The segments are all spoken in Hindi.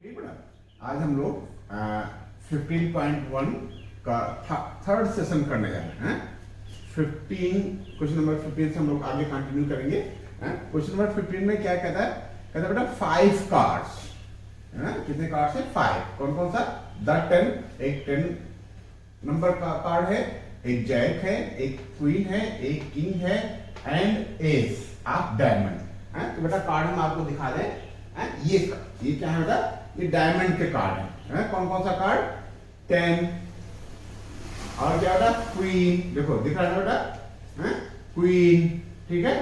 ठीक है ना। आज हम लोग 15.1 का थर्ड सेशन करने जा रहे हैं। 15 क्वेश्चन नंबर 15 से हम लोग आगे कंटिन्यू करेंगे। क्वेश्चन नंबर 15 में क्या कहता है? कहता है बेटा 5 कार्ड्स। कितने कार्ड्स है? 5। कौन कौन सा? द 10, एक 10 नंबर का कार्ड है, एक जैक है, एक क्वीन है, एक किंग है एंड एस ऑफ डायमंड। तो बेटा कार्ड हम आपको दिखा दें। ये क्या है बेटा? ये डायमंड के कार्ड है। कौन कौन सा कार्ड? 10 और क्या बेटा? क्वीन। देखो दिख रहा है बेटा, क्वीन, ठीक है।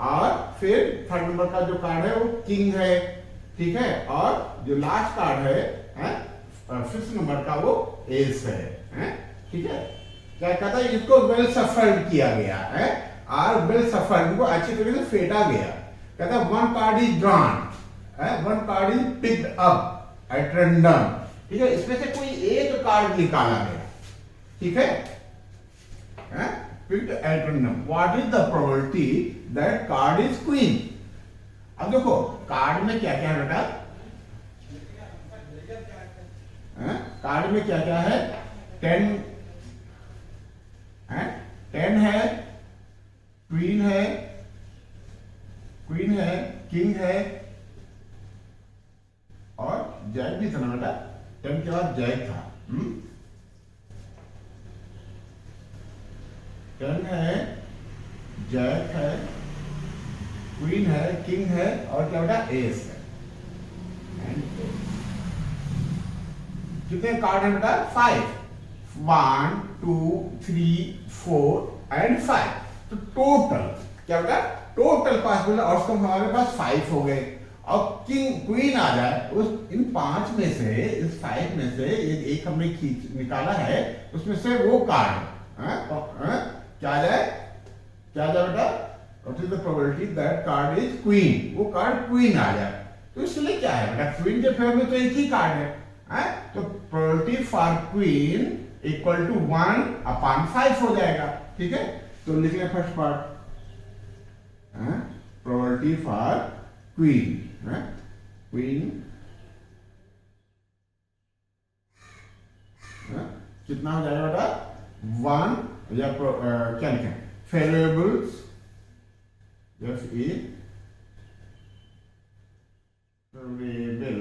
और फिर थर्ड नंबर का जो कार्ड है वो किंग है, ठीक है। और जो लास्ट कार्ड है फिफ्थ नंबर का वो एस है, ठीक है। क्या कहता है? इसको वेल सफर्ड किया गया है और वेल सफर्ड को अच्छी तरीके से फेंटा गया। कहता है one card is drawn, one card is picked up at random, ठीक है। इसमें से कोई एक कार्ड निकाला गया, ठीक है, picked at random. What is the probability that card is queen? अब देखो कार्ड में क्या क्या है बेटा? कार्ड में क्या क्या है? 10 है, क्वीन है, किंग है और जैक भी था ना बेटा। 10 के बाद जैक था। 10 है, जैक है, क्वीन है, किंग है और क्या बेटा? एस है। कितने कार्ड है बेटा? 5। 1 2 3 4 एंड 5। तो टोटल क्या बेटा? टोटल पॉसिबल आउटकम हमारे पास 5 हो गए। और किंग क्वीन आ जाए उस इन 5 में से, इस 5 में से एक हमने निकाला है, उसमें से वो कार्ड क्या आ जाए? क्या आ जाए बेटा? What is the probability that card is queen? वो कार्ड क्वीन आ जाए। तो इसलिए क्या है बेटा? क्वीन के फेवर में तो एक ही कार्ड है, तो probability for queen equal to 1/5 हो जाएगा, ठीक है। तो लिख लें first part, probability for queen, queen कितना हो जाएगा बेटा? 1 या क्या लिखें? Favourables, favourable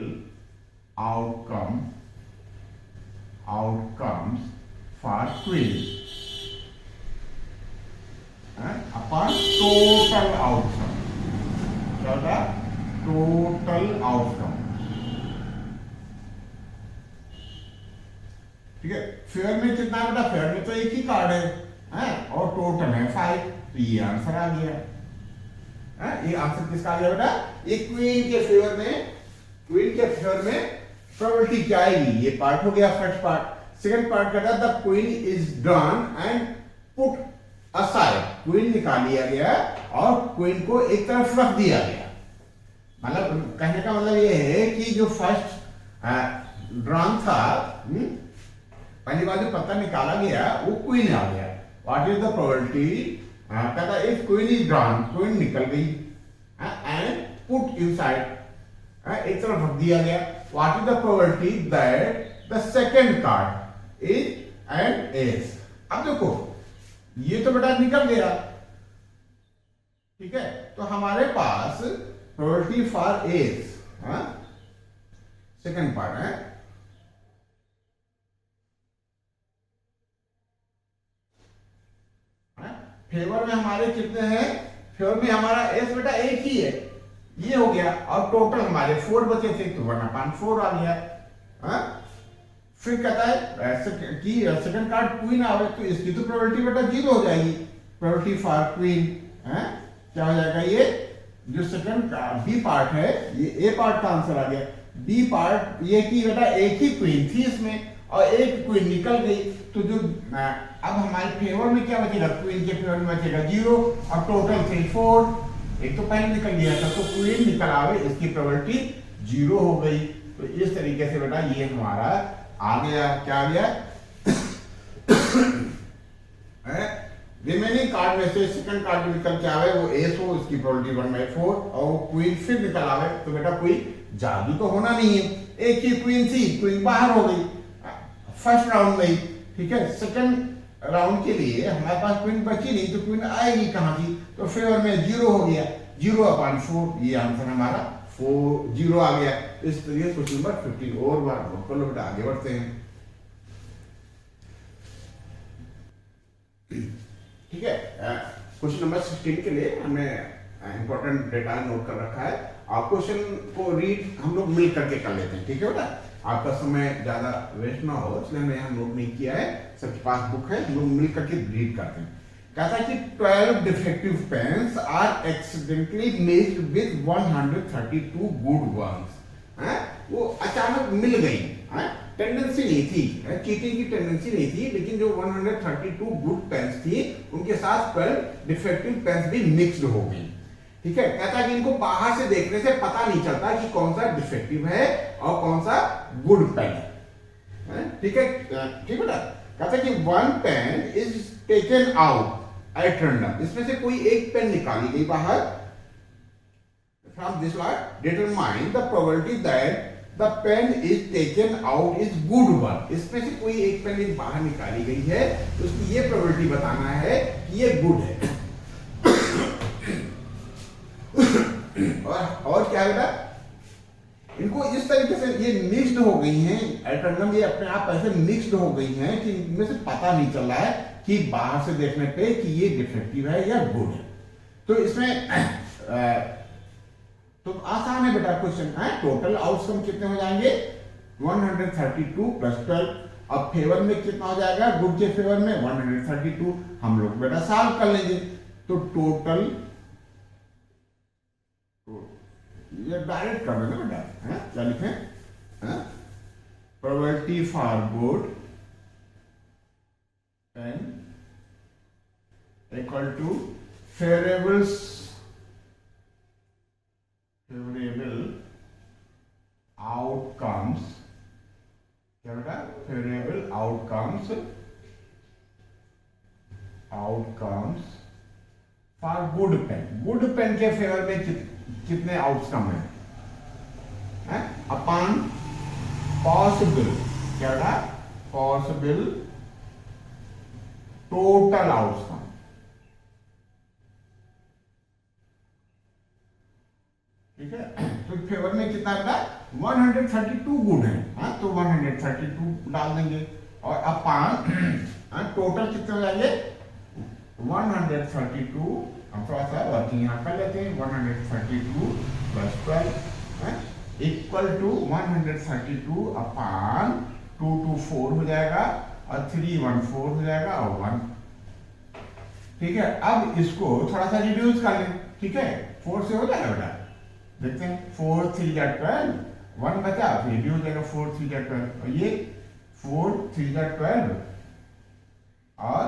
outcomes for queen upon total outcome। क्या होता है? टोटल आउटकम, ठीक है। फेयर में कितना है बेटा? फेयर में तो एक ही कार्ड है और टोटल है 5। तो ये आंसर आ गया। ये आंसर किसका आ गया बेटा? ये क्वीन के फेवर में प्रोबेबिलिटी क्या आएगी? ये पार्ट हो गया फर्स्ट पार्ट। सेकंड पार्ट कहता है the queen is drawn and put aside. Queen निकाल लिया गया और क्वीन को एक तरफ रख दिया गया। मतलब कहने का मतलब ये है कि जो फर्स्ट ड्रॉन था, पहली बार जो पत्ता निकाला गया वो क्वीन आ गया। What is the probability? कहता है if queen is drawn, queen निकल गई एंड पुट इनसाइड, एक तरफ रख दिया गया। What is the probability that the second card is an ace? अब देखो ये तो बेटा निकल गया, ठीक है। तो हमारे पास probability for ace, second part है, फेवर में हमारे कितने हैं? फेवर में हमारा एस बेटा एक ही है, ये हो गया। और टोटल हमारे 4 बचे थे तो 1/4 आ गया। फिर कहता है कि सेकंड कार्ड क्वीन आवे तो इसकी तो प्रोबेबिलिटी बेटा 0 हो जाएगी। प्रोबेबिलिटी फॉर क्वीन क्या हो जाएगा? ये जो सेकंड बी पार्ट है, ये ए पार्ट का आंसर आ गया। बी पार्ट ये कि बेटा एक ही क्वीन थी इसमें और एक क्वीन निकल गई। तो जो अब हमारे फेवर में क्या बचेगा? क्वीन के फेवर में बचेगा 0 और टोटल थे 4। एक तो पहले निकल गया था तो क्वीन निकल आवे, इसकी प्रोबेबिलिटी 0 हो गई। तो इस तरीके से बेटा ये हमारा आ गया। क्या आ गया? रिमेनिंग कार्ड में से सेकंड कार्ड निकल के आवे वो एस हो, इसकी प्रोबेबिलिटी 1/4 और वो क्वीन फिर निकल आवे तो बेटा कोई जादू तो होना नहीं है, एक ही क्वीन थी, क्वीन बाहर हो गई फर्स्ट राउंड में ही, ठीक है। सेकंड राउंड के लिए हमारे पास क्वीन बची नहीं, तो क्वीन आएगी कहां की, तो फेवर में 0 हो गया, 0/4, ये आंसर हमारा 0 आ गया। इस तरीके क्वेश्चन नंबर 15 और बार नोट कर लो बेटा, आगे बढ़ते हैं, ठीक है। क्वेश्चन नंबर 16 के लिए हमने इंपॉर्टेंट डेटा नोट कर रखा है, आप क्वेश्चन को रीड हम लोग मिल करके कर लेते हैं, ठीक है बेटा, आपका समय ज्यादा वेस्ट ना हो इसलिए हमने यहाँ नोट नहीं किया है, सबके पास बुक है, हम लोग मिल करके रीड करते हैं। कहता है कि 12 defective pens are accidentally mixed with 132 good ones, वो अचानक मिल गई, टेंडेंसी नहीं थी, चीटिंग की टेंडेंसी नहीं थी, लेकिन जो 132 गुड पेन्स थी उनके साथ 12 डिफेक्टिव पेन्स भी मिक्स्ड हो गई, ठीक है। कहता है कि इनको बाहर से देखने से पता नहीं चलता कि कौन सा डिफेक्टिव है और कौन सा गुड पेन है, ठीक है, ठीक बेटा। कहता है कि one pen is taken out at random, इसमें से कोई एक पेन निकाली गई बाहर, from this lot determine the probability that the pen is taken out is good one, इसमें से कोई एक पेन बाहर निकाली गई है तो उसकी ये प्रोबेबिलिटी बताना है कि ये गुड है। और क्या बेटा, इनको इस तरीके से ये मिक्स्ड हो गई हैं एट रैंडम, ये अपने आप ऐसे मिक्स्ड हो गई हैं कि इनमें से पता नहीं चल रहा है कि बाहर से देखने पे कि ये डिफेक्टिव है या गुड है। तो इसमें तो आसान है बेटा क्वेश्चन, टोटल आउटकम कितने हो जाएंगे 132 + 12, अब फेवर में कितना हो जाएगा, गुड के फेवर में 132, हम लोग बेटा सॉल्व कर लेंगे, तो टोटल ये डायरेक्ट कर देना बेटा, क्या लिखें, probability for good and equal to favourable outcomes, क्या बेटा, favourable outcomes for good pen, good pen के फेवर में कितने आउटकम है, अपॉन पॉसिबल, क्या बेटा, पॉसिबल टोटल आउटकम, ठीक है। तो फेवर में कितना बेटा 132 गुड है, तो 132 डाल देंगे, और अपॉन टोटल कितने हो जाएंगे 132, हम थोड़ा सा वर्किंग यहाँ कर लेते हैं, 132 + 12 इक्वल टू 132 अपॉन 224 हो जाएगा, और 314 हो जाएगा, और 1, ठीक है। अब इसको थोड़ा सा रिड्यूस कर लें, ठीक है, 4 से हो जाएगा बेटा, देखते हैं, 4 3 या 12, 1 बचा, फिर रिड्यूस हो जाएगा 4 3 या 12, और ये 4 3 या 12 और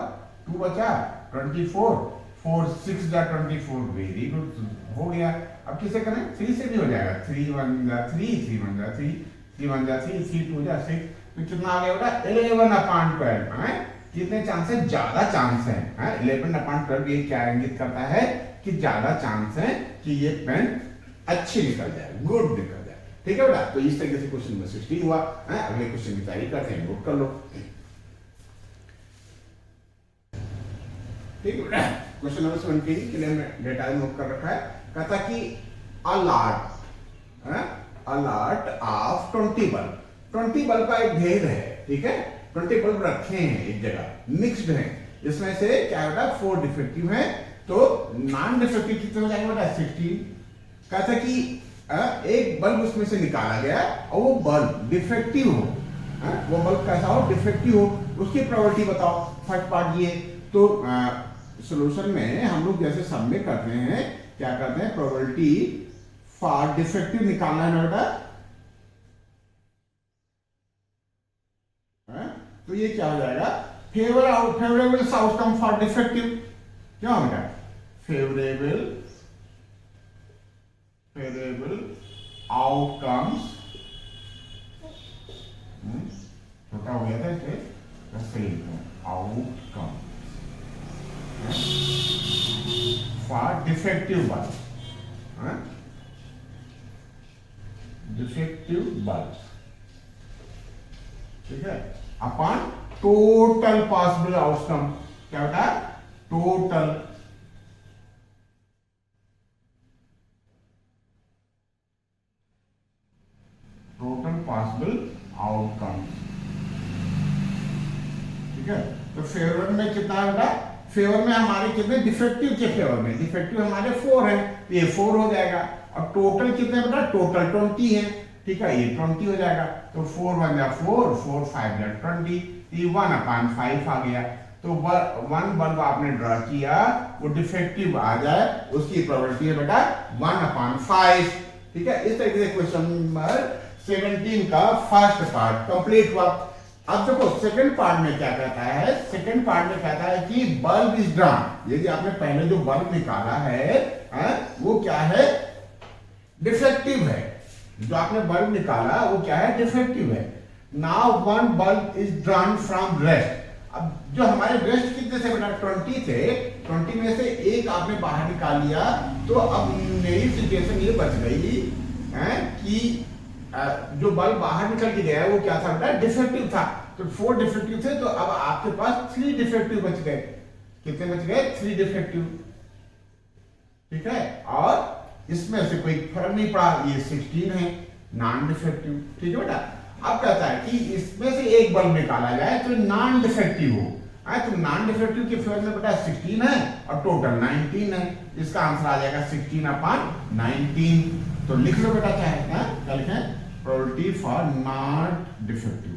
2 बचा 24, 4 6 या 24, वेरी गुड, हो गया। अब किसे करें, 3 से भी हो जाएगा, 3 1 जा 3, 3 1 जा 3, 3 1 जा 3, 3 2 जा 6, तो कितना आ गया बेटा 11/12, कितने चांस है, ज्यादा चांस है, 11/12 ये क्या इंगित करता है कि ज्यादा चांस है कि ये पेन अच्छी निकल जाए, गुड निकल जाए, ठीक है बेटा। तो इस तरीके से क्वेश्चन नंबर 16 हुआ, अगले क्वेश्चन की तैयारी करते हैं, नोट कर लो, ठीक है बेटा। क्वेश्चन नंबर 17 के लिए हमने डेटा नोट कर रखा है, कहता कि a lot of 20 bulb, 20 bulb का एक ढेर है, ठीक है, 20 बल्ब रखे हैं एक जगह, मिक्स्ड हैं, इसमें से क्या बेटा 4 डिफेक्टिव हैं, तो नॉन डिफेक्टिव कितने हो जाएंगे बेटा 16। कहता कि एक बल्ब उसमें से निकाला गया और वो बल्ब डिफेक्टिव हो, वो बल्ब कैसा हो, डिफेक्टिव हो, उसकी प्रोबेबिलिटी बताओ। फर्स्ट पार्ट ये, तो सॉल्यूशन में हम लोग जैसे सब में करते हैं, क्या करते हैं, प्रोबेबिलिटी फॉर डिफेक्टिव निकालना है बेटा, तो ये क्या हो जाएगा, फेवरेबल आउटकम फॉर डिफेक्टिव, क्या हो बेटा, फेवरेबल आउटकम्स, छोटा हो गया था इसे, outcome for defective bulb, defective bulb, ठीक है, अपॉन टोटल पॉसिबल आउटकम। क्या बेटा? टोटल पॉसिबल आउटकम, ठीक है। तो फेवर में कितना है बेटा? फेवर में हमारे कितने? डिफेक्टिव के फेवर में डिफेक्टिव हमारे 4 है, तो ये 4 हो जाएगा। और टोटल कितने बेटा? टोटल 20 है, ठीक है, ये 20 हो जाएगा। तो 4 1 जा 4, 4 5 जा 20, ये 1/5 आ गया। तो 1 बल्ब आपने ड्रा किया, वो डिफेक्टिव आ जाए, उसकी प्रोबेबिलिटी है बेटा 1/5, ठीक है। इस तरीके से क्वेश्चन नंबर 17 का फर्स्ट पार्ट कंप्लीट हुआ। अब देखो सेकंड पार्ट में क्या कहता है? सेकंड पार्ट में कहता है कि बल्ब इज ड्रॉन। यदि आपने पहले जो बल्ब निकाला है, वो क्या है? डिफेक्टिव है। जो आपने बल्ब निकाला वो क्या है? डिफेक्टिव है। Now one bulb is drawn from rest. अब जो हमारे रेस्ट कितने थे बेटा? 20 थे। 20 में से एक आपने बाहर निकाल लिया, तो अब मेरी सिचुएशन ये बच गई कि जो बल्ब बाहर निकल के गया है वो क्या था बेटा? डिफेक्टिव था। तो 4 डिफेक्टिव थे, तो अब आपके पास 3 डिफेक्टिव बच गए। कितने बच गए? 3 डिफेक्टिव, ठीक है। और इसमें से कोई फर्क नहीं पड़ा, ये 16 है नॉन डिफेक्टिव, ठीक है बेटा। अब कहता है कि इसमें से एक बल्ब निकाला जाए तो नॉन डिफेक्टिव हो। तो नॉन डिफेक्टिव के फेवर में बेटा 16 है और टोटल 19 है। इसका आंसर आ जाएगा 16/19। तो लिख लो बेटा, क्या है? क्या लिखें? Probability for not defective,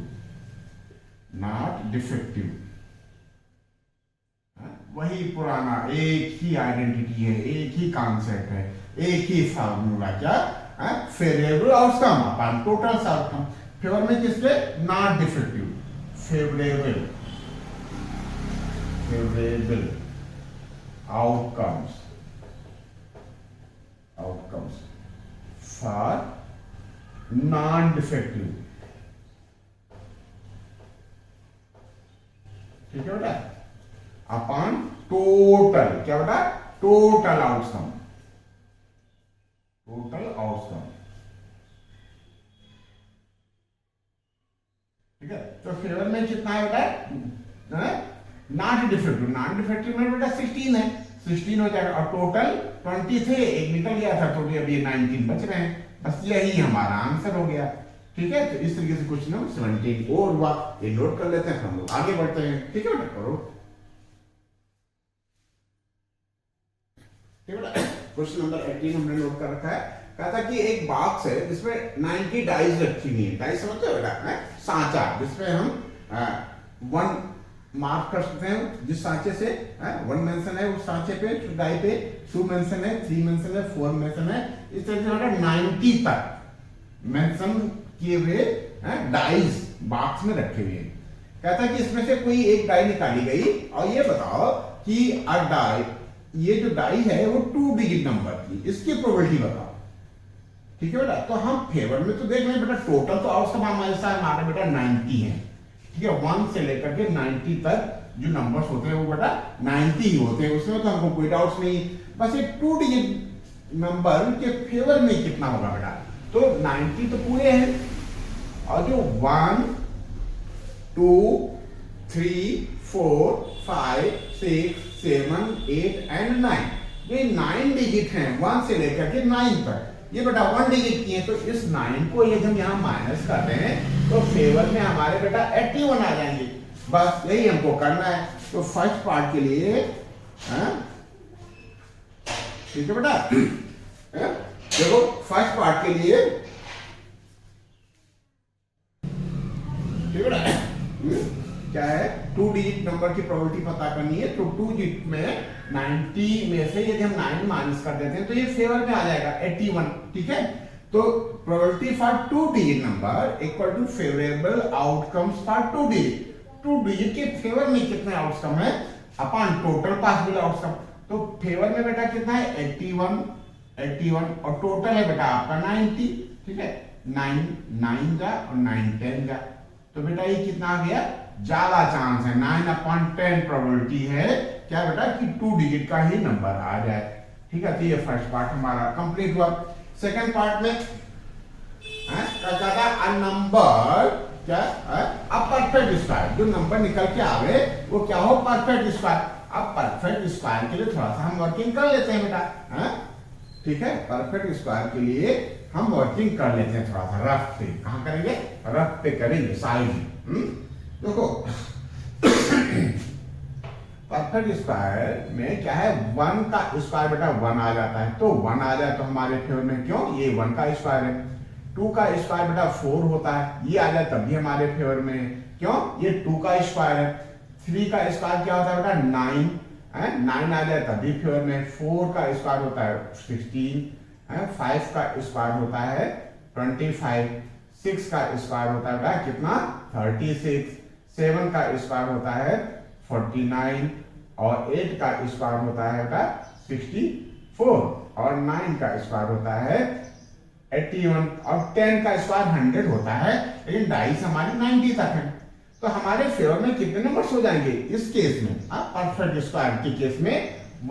not defective. वही पुराना, एक ही आइडेंटिटी है, एक ही कॉन्सेप्ट है, एक ही फार्मूला। क्या? Favourable outcome upon total outcome. Favour में किसके? Not defective, favourable, favourable outcomes, outcomes for non defective, ठीक है बेटा, अपॉन टोटल। क्या बेटा? टोटल आउटकम, टोटल आउटकम, ठीक है। तो फेवर में कितना है बेटा? नॉट डिफेक्टिव, नॉन डिफेक्टिव में बेटा 16 है, 16 हो जाएगा। और टोटल 20 थे, एक निकल गया था, तो अभी 19 बच रहे हैं। बस यही हमारा आंसर हो गया, ठीक है। तो इस तरीके से क्वेश्चन नंबर 17 और हुआ। ये नोट कर लेते हैं, हम लोग आगे बढ़ते हैं, ठीक है बेटा। करो, ठीक है बेटा। क्वेश्चन नंबर 18 हमने नोट कर रखा है। कहा था कि एक बॉक्स है जिसमें 90 डाइज रखी हुई है। डाइज समझते हो बेटा? सांचा, जिसमें हम 1 मार्क कर सकते हैं। जिस सांचे से 1 मेंशन है, उस सांचे पे डाई पे 2 मेंशन है, 3 मेंशन है, 4 मेंशन है। इस तरह से 90 तक मेंशन किए हुए डाइज बॉक्स में रखे हुए हैं। कहता है कि इसमें से कोई एक डाई निकाली गई और ये बताओ कि डाई, ये जो डाई है वो 2 डिजिट नंबर की, इसकी प्रोबेबिलिटी बताओ, ठीक है बेटा। तो हम फेवर में तो देख रहे हैं बेटा, टोटल तो आउटकम हमारे बेटा 90 है, ठीक है। 1 से लेकर के 90 तक जो नंबर्स होते हैं वो बेटा 90 ही होते हैं, उसमें तो हमको कोई डाउट नहीं। बस एक 2 डिजिट नंबर के फेवर में कितना होगा बेटा? तो 90 तो पूरे हैं, और जो 1 2 3 4 5 6 7 8 एंड 9, ये 9 डिजिट हैं, 1 से लेकर के 9 तक। ये बेटा 1 डिजिट की है, तो इस 9 को यदि हम यहाँ माइनस करते हैं तो फेवर में हमारे बेटा 81 आ जाएंगे। बस यही हमको करना है। तो फर्स्ट पार्ट के लिए, ठीक है बेटा, देखो फर्स्ट पार्ट के लिए, ठीक है बेटा, क्या है? 2 डिजिट नंबर की प्रोबेबिलिटी पता करनी है। तो 2 डिजिट में 90 में से यदि हम 9 माइनस कर देते हैं तो ये फेवर में आ जाएगा 81, ठीक है। तो probability for 2 digit number equal to favourable outcomes for 2 digit. 2 digit के फेवर में कितने आउटकम है अपॉन टोटल पॉसिबल आउटकम। तो फेवर में बेटा कितना है? 81 और टोटल है बेटा आपका 90, ठीक है। 9 जा और 9 10 जा, तो बेटा ये कितना आ गया? ज्यादा चांस है, 9/10 प्रोबेबिलिटी है क्या बेटा कि 2 डिजिट का ही नंबर आ जाए, ठीक है। तो ये फर्स्ट पार्ट हमारा कंप्लीट हुआ। सेकंड पार्ट में क्या था अ नंबर, क्या अ परफेक्ट स्क्वायर, जो नंबर निकल के आवे वो क्या हो परफेक्ट स्क्वायर। अब परफेक्ट स्क्वायर के लिए थोड़ा सा हम वर्किंग कर लेते हैं बेटा, ठीक है। परफेक्ट स्क्वायर के लिए हम वर्किंग कर लेते हैं थोड़ा सा रफ पे। कहाँ करेंगे, रफ पे करेंगे साइड में। देखो परफेक्ट स्क्वायर में क्या है, 1 का स्क्वायर बेटा 1 आ जाता है, तो 1 आ जाए तो हमारे फेवर में, क्यों, ये 1 का स्क्वायर है। 2 का स्क्वायर बेटा 4 होता है, ये आ जाए तभी हमारे फेवर में, क्यों, ये 2 का स्क्वायर है। 3 का स्क्वायर क्या होता है बेटा 9, 9 आ जाए तभी फेवर में। 4 का स्क्वायर होता है 16, 5 का स्क्वायर होता है 25, 6 का स्क्वायर होता है बेटा कितना 36, 7 का स्क्वायर होता है 49 और 8 का स्क्वायर होता है बेटा 64 और 9 का स्क्वायर होता है 81 और 10 का स्क्वायर 100 होता है, लेकिन डाइस हमारी 90 तक है। तो हमारे फेवर में कितने नंबर्स हो जाएंगे इस केस में, परफेक्ट स्क्वायर के केस में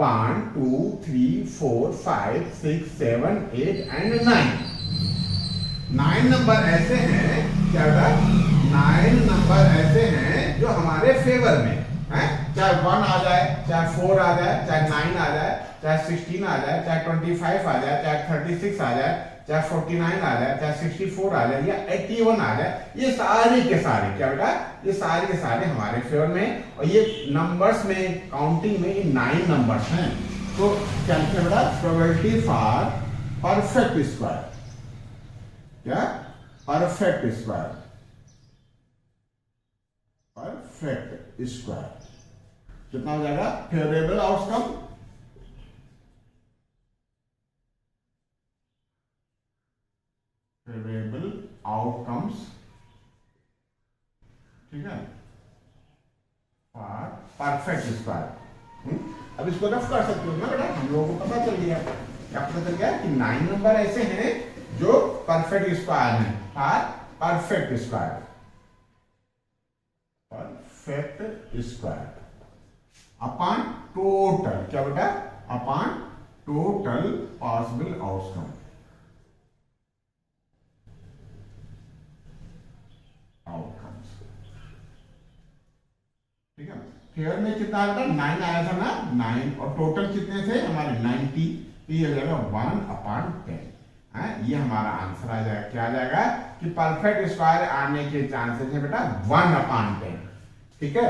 1 2 3 4 5 6 7 8 एंड 9। 9 नंबर ऐसे हैं, क्या बेटा 9 नंबर ऐसे हैं जो हमारे फेवर में है, चाहे 1 आ जाए, चाहे 4 आ जाए, चाहे 9 आ जाए, चाहे 16 आ जाए, चाहे 25 आ जाए, चाहे 36 आ जाए, चाहे 49 आ जाए, चाहे 64 आ जाए या 81 आ जाए, ये सारे के सारे क्या बेटा, ये सारे के सारे हमारे फेवर में। और ये नंबर्स में काउंटिंग में ये 9 नंबर्स हैं। तो क्या लिखा बेटा, प्रोबेबिलिटी फॉर परफेक्ट स्क्वायर, क्या परफेक्ट स्क्वायर, परफेक्ट स्क्वायर कितना हो जाएगा, फेवरेबल आउटकम, फेवरेबल आउटकम्स, ठीक है, फॉर परफेक्ट स्क्वायर। अब इसको रफ कर सकते हो ना बेटा, हम लोगों को पता चल गया, क्या पता चल गया कि 9 नंबर ऐसे हैं जो परफेक्ट स्क्वायर हैं, for perfect square, perfect square upon total, क्या बेटा, upon total possible outcome, outcomes, ठीक है। फेयर में कितना आया था 9 आया था ना, 9 और टोटल कितने थे हमारे 90, तो ये हो जाएगा 1/10, ये हमारा आंसर आ जाएगा। क्या आ जाएगा कि परफेक्ट स्क्वायर आने के चांसेस है बेटा 1/10, ठीक है।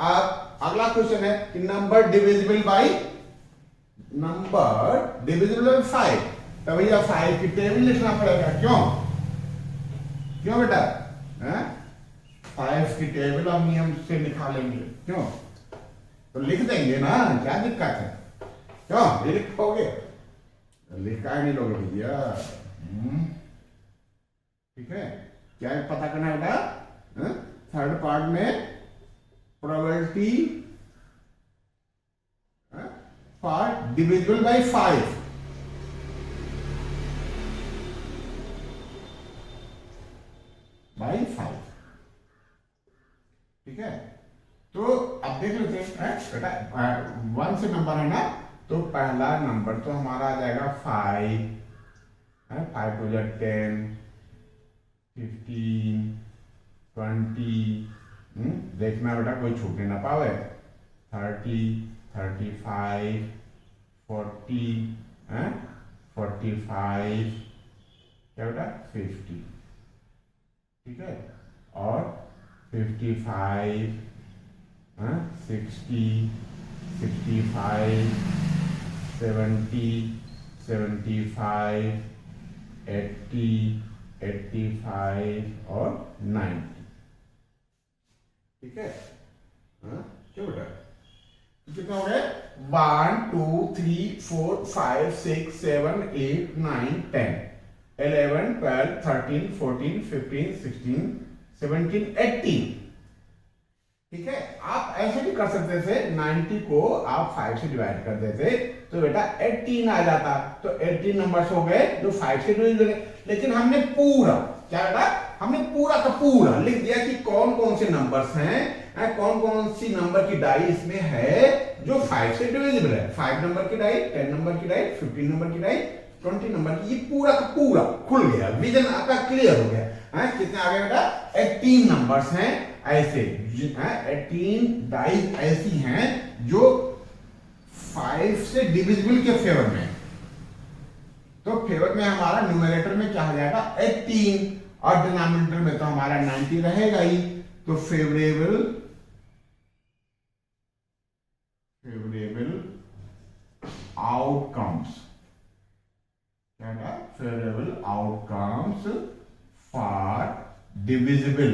अब अगला क्वेश्चन है कि number divisible by, number divisible by 5, तो भैया 5 की टेबल लिखना पड़ेगा, क्यों, क्यों बेटा, 5 की टेबल हम नियम से निकालेंगे, क्यों, तो लिख देंगे ना, क्या दिक्कत है, क्यों, ये लिखोगे, लिखा ही नहीं लोगे भैया, ठीक है। क्या पता करना बेटा, थर्ड पार्ट में probability for divisible by 5, by 5, ठीक है। तो अब देख लेते हैं बेटा, 1 से नंबर है ना, तो पहला नंबर तो हमारा आ जाएगा 5, 5 टू 10, 15, 20, देखना बेटा कोई छूटने ना पावे, 30, 35, 40, 45, क्या बेटा 50, ठीक है, और 55, 60, 65, 70, 75, 80, 85 और 90, ठीक है, क्या बेटा, कितना हो गया, 1 2 3 4 5 6 7 8 9 10 11 12 13 14 15 16 17 18, ठीक है। आप ऐसे भी कर सकते थे, 90 को आप 5 से डिवाइड कर देते तो बेटा 18 आ जाता, तो 18 नंबर्स हो गए जो 5 से डिवाइड हो गए, लेकिन हमने पूरा, क्या बेटा, हमने पूरा का पूरा लिख दिया कि कौन कौन से नंबर्स हैं, कौन कौन सी नंबर की डाई इसमें है जो 5 से डिविजिबल है। 5 नंबर की डाई, 10 नंबर की डाई, 15 नंबर की डाई, 20 नंबर ये पूरा का पूरा खुल गया, विजन आपका क्लियर हो गया है। कितने आ गए बेटा? 18 नंबर्स हैं ऐसे, 18 डाइज ऐसी हैं जो 5 से डिविजिबल के फेवर में। तो फेवर में हमारा न्यूमरेटर में क्या हो जाएगा? 18, और डिनोमिनेटर में तो हमारा 90 रहेगा ही। तो फेवरेबल आउटकम्स, क्या है? Favourable outcomes for divisible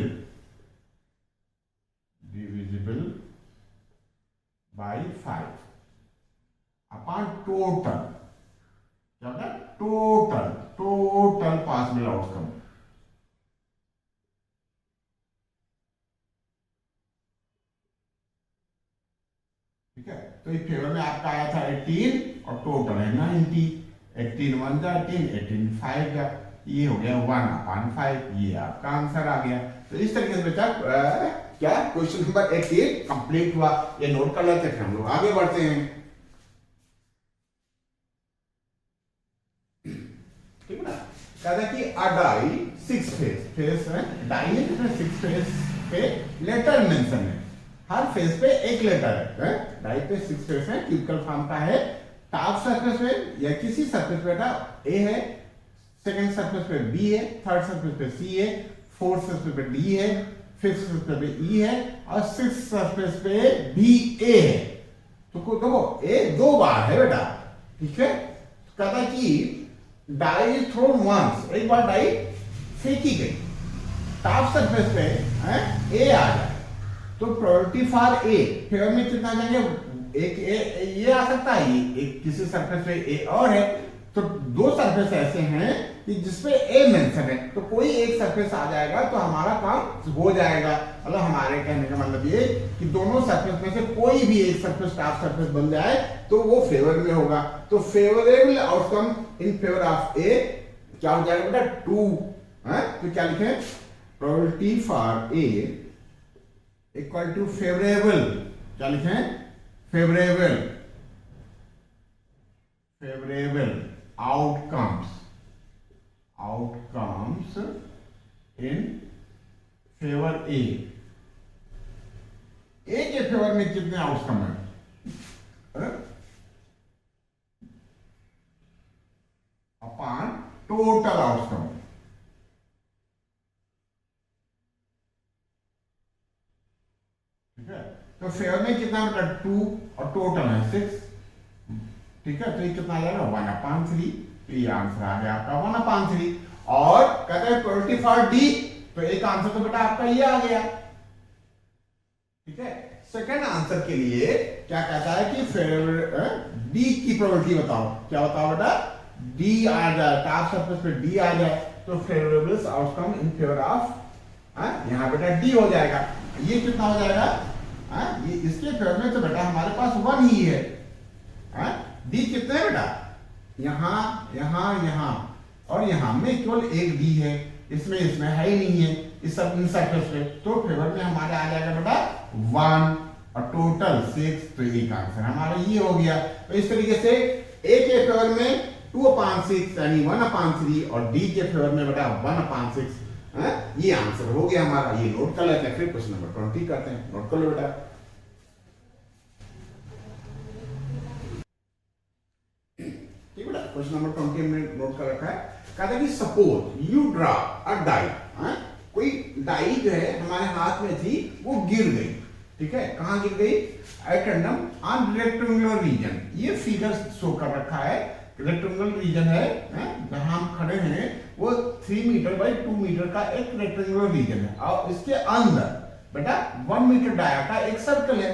by 5 upon total, क्या होता है? Total possible outcome. ठीक है, तो इस फेवर में आपका आया था 18 और टोटल है 90। 18 1 जा 18, 18 5 जा, ये हो गया 1/5, ये आपका आंसर आ गया। तो इस तरीके से बेटा क्या क्वेश्चन नंबर 88 कंप्लीट हुआ। ये नोट कर लेते हैं, हम लोग आगे बढ़ते हैं। ठीक है ना? कहता कि अ डाई 6 फेस है, डाई है 6 फेस पे लेटर मेंशन है, हर फेस पे एक लेटर है। डाई पे 6 फेस है, क्यूबिकल फॉर्म का है। टॉप सरफेस पे या किसी सरफेस पे बेटा ए है, सेकंड सरफेस पे बी है, थर्ड सरफेस पे सी है, फोर्थ सरफेस पे डी है, फिफ्थ सरफेस पे ई है, और सिक्स्थ सरफेस पे भी ए है। तो देखो ए 2 बार है बेटा। ठीक है, कहता कि डाई इज थ्रोन वंस, एक बार डाई फेंकी गई, टॉप सरफेस पे ए आ जाए, तो प्रोबेबिलिटी फॉर ए फेवर में कितना आ जाएंगे? एक ए ये आ सकता है, ये एक किसी सरफेस पे ए और है, तो 2 सरफेस ऐसे हैं कि जिसपे ए मेंशन है, तो कोई एक सरफेस आ जाएगा तो हमारा काम हो जाएगा। मतलब हमारे कहने का मतलब ये कि दोनों सरफेस में से कोई भी एक सरफेस टॉप सरफेस बन जाए तो वो फेवर में होगा। तो favourable outcome in favour of A क्या हो जाएगा बेटा? 2। तो क्या लिखे? Probability for A equal to favourable, क्या लिखे? Favourable outcomes in favour A. A के फेवर में कितने आउटकम है? Upon total outcome. ठीक है, तो फेवर में कितना मतलब 2 और टोटल है 6। ठीक है, तो ये कितना आ जाएगा? 1/3। तो ये आंसर आ गया आपका 1/3। और कहते हैं प्रोबेबिलिटी फॉर डी, तो एक आंसर तो बेटा आपका ये आ गया। ठीक है, सेकंड आंसर के लिए क्या कहता है कि डी की प्रोबेबिलिटी बताओ। क्या बताओ बेटा? डी आ जाए, टॉप सरफेस पे डी आ जाए, तो favourable outcome in favour of, यहां बेटा डी हो जाएगा। ये कितना हो जाएगा? ये इसके फेवर में तो बेटा हमारे पास 1 ही है। डी कितने है बेटा? यहां यहां यहां और यहां में केवल एक डी है, इसमें है ही नहीं है इस सब इन सरफेस पे, तो फेवर में हमारे आ जाएगा बेटा 1 और टोटल 6। तो एक आंसर हमारा ये हो गया। तो इस तरीके से ए के फेवर में 2/6 यानी 1/3 और डी के फेवर में बेटा 1/6। ये आंसर हो गया हमारा। ये नोट कर लेते हैं, फिर क्वेश्चन नंबर 20 करते हैं। नोट कर लो बेटा। ठीक बेटा, क्वेश्चन नंबर 20 हमने नोट कर रखा है। कहता है कि suppose you draw a die, कोई डाई जो है हमारे हाथ में थी, वो गिर गई। ठीक है, कहां गिर गई? At random on rectangular reason. ये फिगर शो कर रखा है, रेक्टेंगुलर रीजन है, जहां हम खड़े हैं वो 3 मीटर बाई 2 मीटर का एक रेक्टेंगुलर रीजन है, और इसके अंदर बेटा 1 मीटर डाया का एक सर्कल है।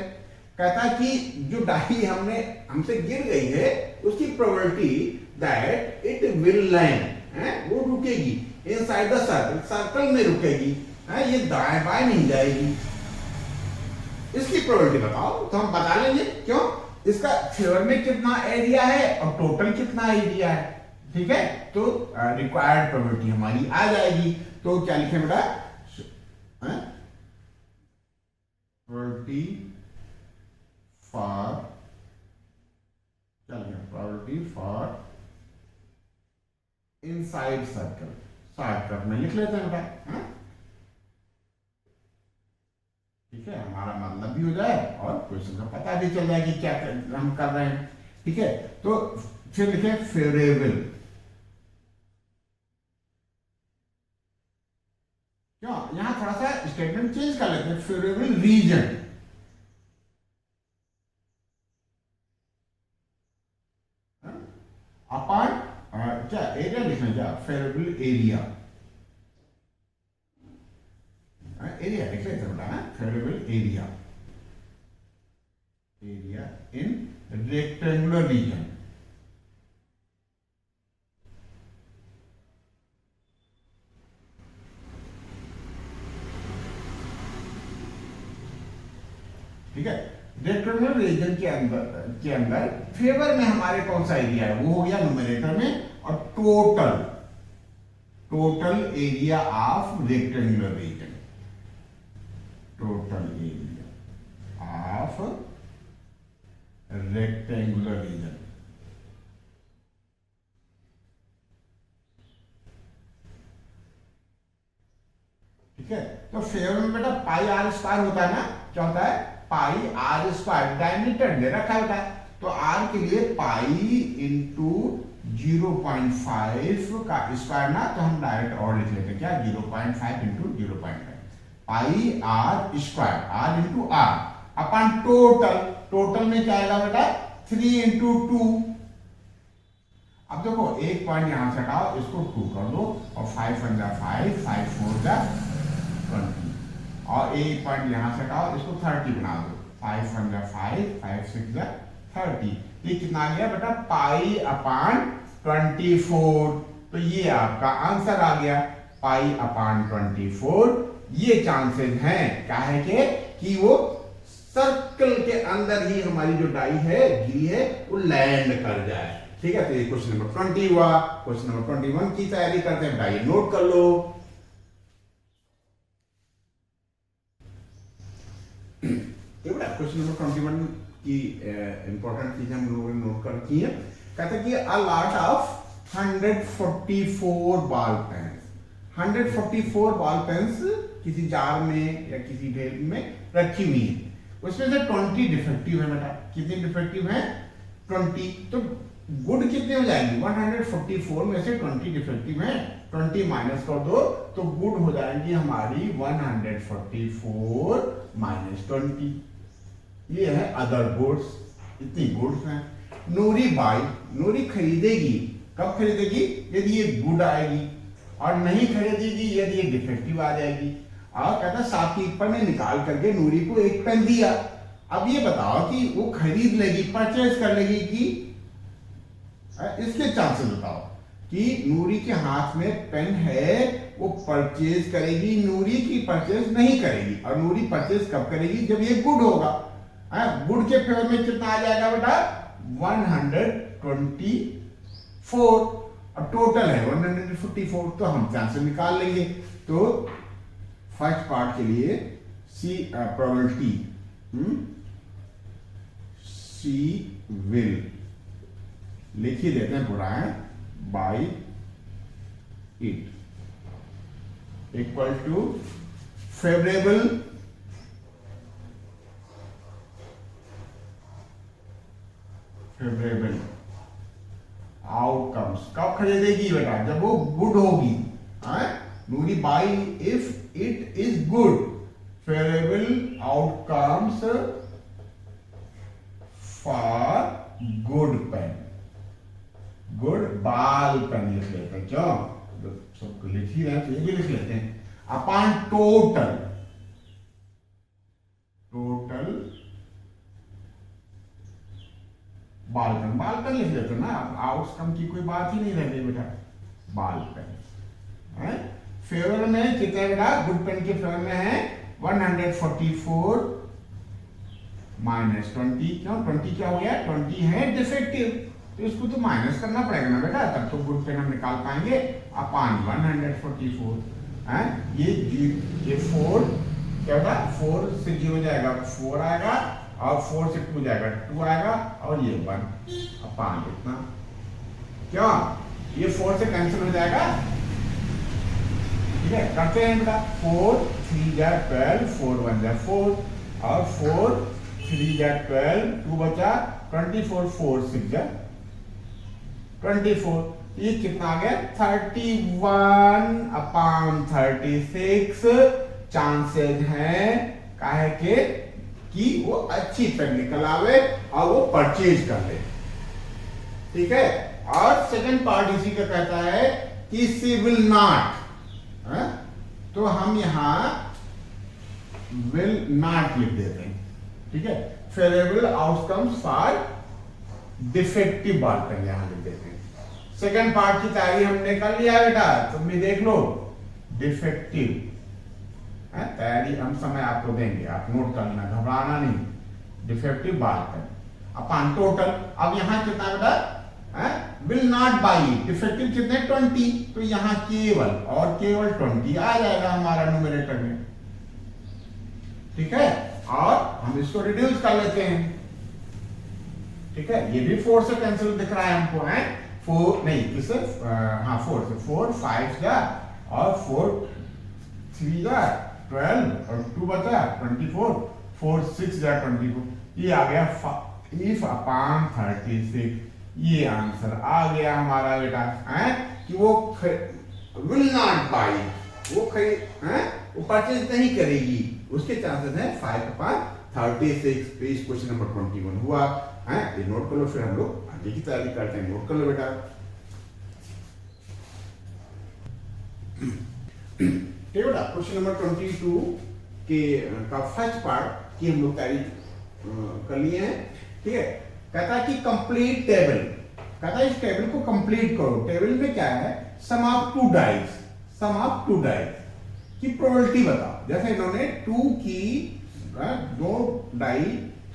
कहता है कि जो डाई हमसे गिर गई है उसकी probability that it will land, वो रुकेगी इनसाइड द सर्कल, सर्कल में रुकेगी, ये दाएं बाएं नहीं जाएगी। इसकी प्रोबेबिलिटी बताओ। तो हम बता लेंगे, क्यों? इसका फेवर में कितना एरिया है और टोटल कितना एरिया है। ठीक है, तो रिक्वायर्ड प्रोबेबिलिटी हमारी आ जाएगी। तो क्या लिखे बेटा? प्रोबेबिलिटी फॉर, क्या लिखे? Probability for inside circle, shortcut में लिख लेते हैं बेटा, हाँ? ठीक है, हमारा मतलब भी हो जाए और क्वेश्चन का पता भी चल जाए कि क्या हम कर रहे हैं। ठीक है, तो फिर लिखे फेवरेबल, क्यों यहां थोड़ा सा स्टेटमेंट चेंज कर लेते हैं, फेवरेबल रीजन, अपॉन क्या एरिया लिखना, क्या फेवरेबल एरिया, एरिया लिख लेते हैं बेटा, favourable area, area in rectangular reason. ठीक है, रेक्टेंगुलर रीजन के अंदर फेवर में हमारे कौन सा एरिया है, वो हो गया न्यूमरेटर में, और total area of rectangular reason, total area of rectangular reason. ठीक है, तो फेवर में बेटा पाई आर स्क्वायर होता है ना, क्या होता है, पाई आर स्क्वायर, डायमीटर दे रखा होता है, तो आर के लिए पाई इंटू 0.5 का स्क्वायर ना, तो हम डायरेक्ट और लिख लेते हैं, क्या 0.5 into 0.5 pi r square, r into r upon total में क्या आएगा बेटा 3 इंटू 2। अब देखो एक पॉइंट यहां से हटाओ, इसको 2 कर दो, और 5 1 5, 5 4 20, और एक पॉइंट यहां से हटाओ, इसको 30 बना दो, 5 1 5, 5 6 30, ये कितना आ गया बेटा पाई अपॉन 24। तो ये आपका आंसर आ गया, पाई अपॉन 24। ये चांसेस हैं क्या है कि वो सर्कल के अंदर ही हमारी जो डाई है गिरी है वो लैंड कर जाए। ठीक है, तो ये क्वेश्चन नंबर 20 हुआ। क्वेश्चन नंबर 21 की तैयारी करते हैं, डाई नोट कर लो। क्वेश्चन नंबर 21 की इंपॉर्टेंट चीजें हम लोगों ने नोट कर रखी है। कहते हैं कि a lot of 144 ball pens, 144 ball pens किसी जार में या किसी ढेर में रखी हुई है, उसमें से 20 डिफेक्टिव है बेटा। कितने डिफेक्टिव हैं 20, तो गुड कितने हो जाएंगे 144 में से 20 डिफेक्टिव हैं, 20 माइनस कर दो तो गुड हो जाएंगी हमारी 144 माइनस 20। ये है अदर गुड्स, इतनी गुड्स हैं। नूरी बाई, नूरी खरीदेगी, कब खरीदेगी यदि ये गुड आएगी, और नहीं खरीदेगी यदि ये डिफेक्टिव आ जाएगी। और कहता शॉपकीपर ने निकाल करके नूरी को एक पेन दिया, अब ये बताओ कि वो खरीद लेगी, परचेज कर लेगी कि इसके चांसेस बताओ कि नूरी के हाथ में पेन है वो परचेज करेगी, नूरी की परचेज नहीं करेगी। और नूरी परचेज कब करेगी जब ये गुड होगा। गुड के फेवर में कितना आ जाएगा बेटा 124, और टोटल है 144, तो हम चांसेस निकाल लेंगे। तो फर्स्ट पार्ट के लिए सी प्रोबेबिलिटी, सी विल लिख ही देते हैं पूरा है, by it equal to favourable outcomes. कब खरीदेगी बेटा जब वो गुड होगी। नूरी by if it is good, favourable outcomes for good pen, good ball pen लिख लेते हैं, क्यों सबको लिख ही रहे हैं तो ये भी लिख लेते हैं। अपॉन टोटल, टोटल बाल पेन, बाल पेन लिख लेते हैं ना, आउटकम की कोई बात ही नहीं रह गई बेटा, बाल पेन है। फेवर में कितने बेटा गुड पेन के फेवर में है 144 माइनस 20, क्यों 20 क्या हो गया 20 है डिफेक्टिव, तो इसको तो माइनस करना पड़ेगा ना बेटा, तब तो गुड पेन हम निकाल पाएंगे। अपॉन 144 है, ये 4 क्या होगा 4 से 0 जाएगा 4 आएगा, और 4 से 2 जाएगा 2 आएगा, और ये 1 अपॉन इतना, क्या ये 4 से कैंसिल हो जाएगा। ठीक है, करते हैं बेटा। 4 3 जा 12, 4 1 जा 4 और 4 3 जा 12, 2 बचा 24, 4 6 जा 24। ये कितना आ गया? 31/36 चांसेस हैं काहे के कि वो अच्छी तरह निकल आवे और वो परचेज कर ले। ठीक है, और सेकंड पार्ट इसी का कहता है कि सी विल नॉट, तो हम यहां विल नॉट लिख देते हैं। ठीक है, favourable outcomes for defective ball pen यहां लिख देते हैं। सेकंड पार्ट की तैयारी हमने कर लिया बेटा, तुम भी देख लो। डिफेक्टिव तैयारी हम समय आपको देंगे, आप नोट करना, घबराना नहीं। डिफेक्टिव बॉल पेन अपन टोटल, अब यहां कितना बेटा? विल नॉट बाई, डिफेक्टिव कितने? 20, तो यहां केवल और केवल 20 आ जाएगा हमारा न्यूमरेटर में। ठीक है, और हम इसको रिड्यूस कर लेते हैं। ठीक है, ये भी 4 से कैंसिल दिख रहा है हमको, है 4 नहीं, किसे? हाँ 4 से, 4 5 जा और 4 3 जा 12 और 2 बचा 24, 4 6 जा 24। ये आ गया if upon 36। ये आंसर आ गया हमारा बेटा, है कि वो विल नॉट बाई, वो वो परचेज नहीं करेगी, उसके चांसेस हैं 5/36। तो इस क्वेश्चन नंबर 21 हुआ है। ये नोट कर लो, फिर हम लोग आगे की तैयारी करते हैं। नोट कर लो बेटा। ठीक बेटा, क्वेश्चन नंबर 22 के का फर्स्ट पार्ट की हम लोग तैयारी कर लिए हैं। ठीक है, कहता है कि कंप्लीट टेबल, कहता है इस टेबल को कंप्लीट करो। टेबल में क्या है? Sum of two dice, sum of two dice की प्रोबेबिलिटी बताओ। जैसे इन्होंने 2 की 2 डाई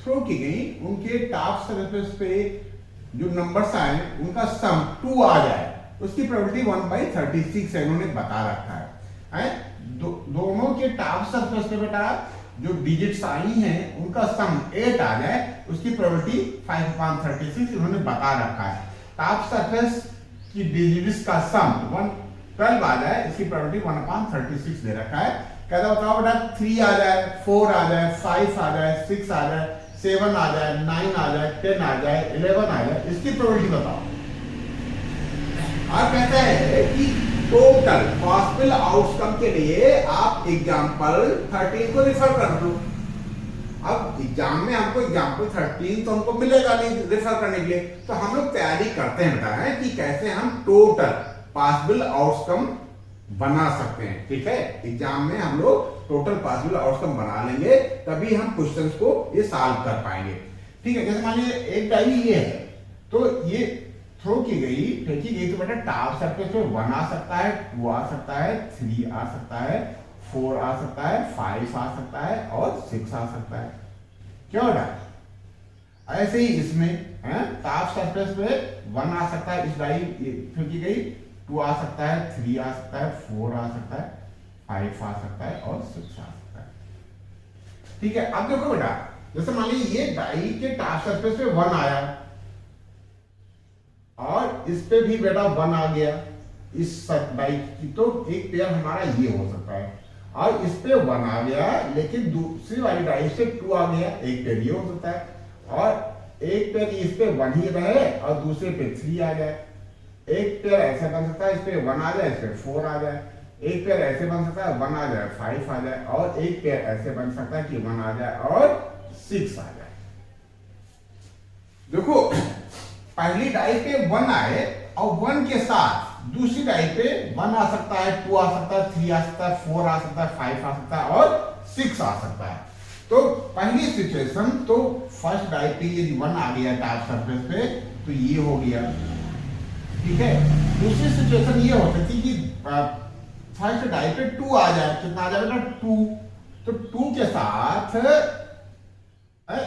थ्रो की गई, उनके टॉप सरफेस पे जो नंबर्स आए उनका सम 2 आ जाए, उसकी प्रोबेबिलिटी 1/36 है, इन्होंने बता रखा है। दोनों के टॉप सरफेस पे बेटा जो डिजिट्स आई हैं उनका सम 8 आ जाए, उसकी प्रोबेबिलिटी 5/36 इन्होंने बता रखा है। टॉप सरफेस की डिजिट्स का सम 12 आ जाए, इसकी प्रोबेबिलिटी 1/36 दे रखा है। कहता बताओ बेटा 3 आ जाए, 4 आ जाए, 5 आ जाए, 6 आ जाए, 7 आ जाए, 9 आ जाए, 10 आ जाए, 11 आ जाए, इसकी प्रोबेबिलिटी बताओ। और कहता है कि टोटल पॉसिबल आउटकम के लिए आप एग्जांपल 13 को रिफर कर दो। अब एग्जाम में हमको एग्जांपल 13 तो हमको मिलेगा नहीं रिफर करने के लिए, तो हम लोग तैयारी करते हैं बेटा है कि कैसे हम टोटल पॉसिबल आउटकम बना सकते हैं। ठीक है, एग्जाम में हम लोग टोटल पॉसिबल आउटकम बना लेंगे, तभी हम क्वेश्चंस को ये सॉल्व कर पाएंगे। ठीक है, जैसे मान लीजिए एक डाई ये है, तो ये थ्रो की गई, फेंकी गई, तो बेटा टॉप सरफेस पे 1 आ सकता है, 2 आ सकता है, 3 आ सकता है, 4 आ सकता है, 5 आ सकता है और 6 आ सकता है। क्या हो रहा है? ऐसे ही इसमें टॉप सरफेस पे 1 आ सकता है, इस डाई फेंकी गई, 2 आ सकता है, 3 आ सकता है, 4 आ सकता है, 5 आ सकता है और 6 आ सकता है। ठीक है, अब देखो बेटा, जैसे मान लीजिए ये डाई के टॉप सरफेस पे 1 आया और इस पे भी बेटा 1 आ गया, इस डाई की, तो एक पेयर हमारा ये हो सकता है, और इस पे 1 आ गया, लेकिन दूसरी वाली डाई से 2 आ गया, एक पेयर ये हो सकता है, और एक पेयर इस पे 1 ही रहे और दूसरे पे 3 आ जाए। एक पेयर ऐसा बन सकता है, इस पे 1 आ जाए, इस पे 4 आ जाए। एक पेयर ऐसे बन सकता है, 1 आ जाए, 5 आ जाए, और एक पेयर ऐसे बन सकता है कि 1 आ जाए और 6 आ जाए। देखो पहली डाई पे 1 आए और 1 के साथ दूसरी डाई पे 1 आ सकता है, 2 आ सकता है, 3 आ सकता है, 4 आ सकता है, 5 आ सकता है और 6 आ सकता है। तो पहली सिचुएशन, तो फर्स्ट डाई पे यदि 1 आ गया टॉप सरफेस पे, तो ये हो गया। ठीक है, दूसरी सिचुएशन ये हो सकती कि फर्स्ट डाई पे 2 आ जाए, कितना आ जाएगा? 2। तो 2 के साथ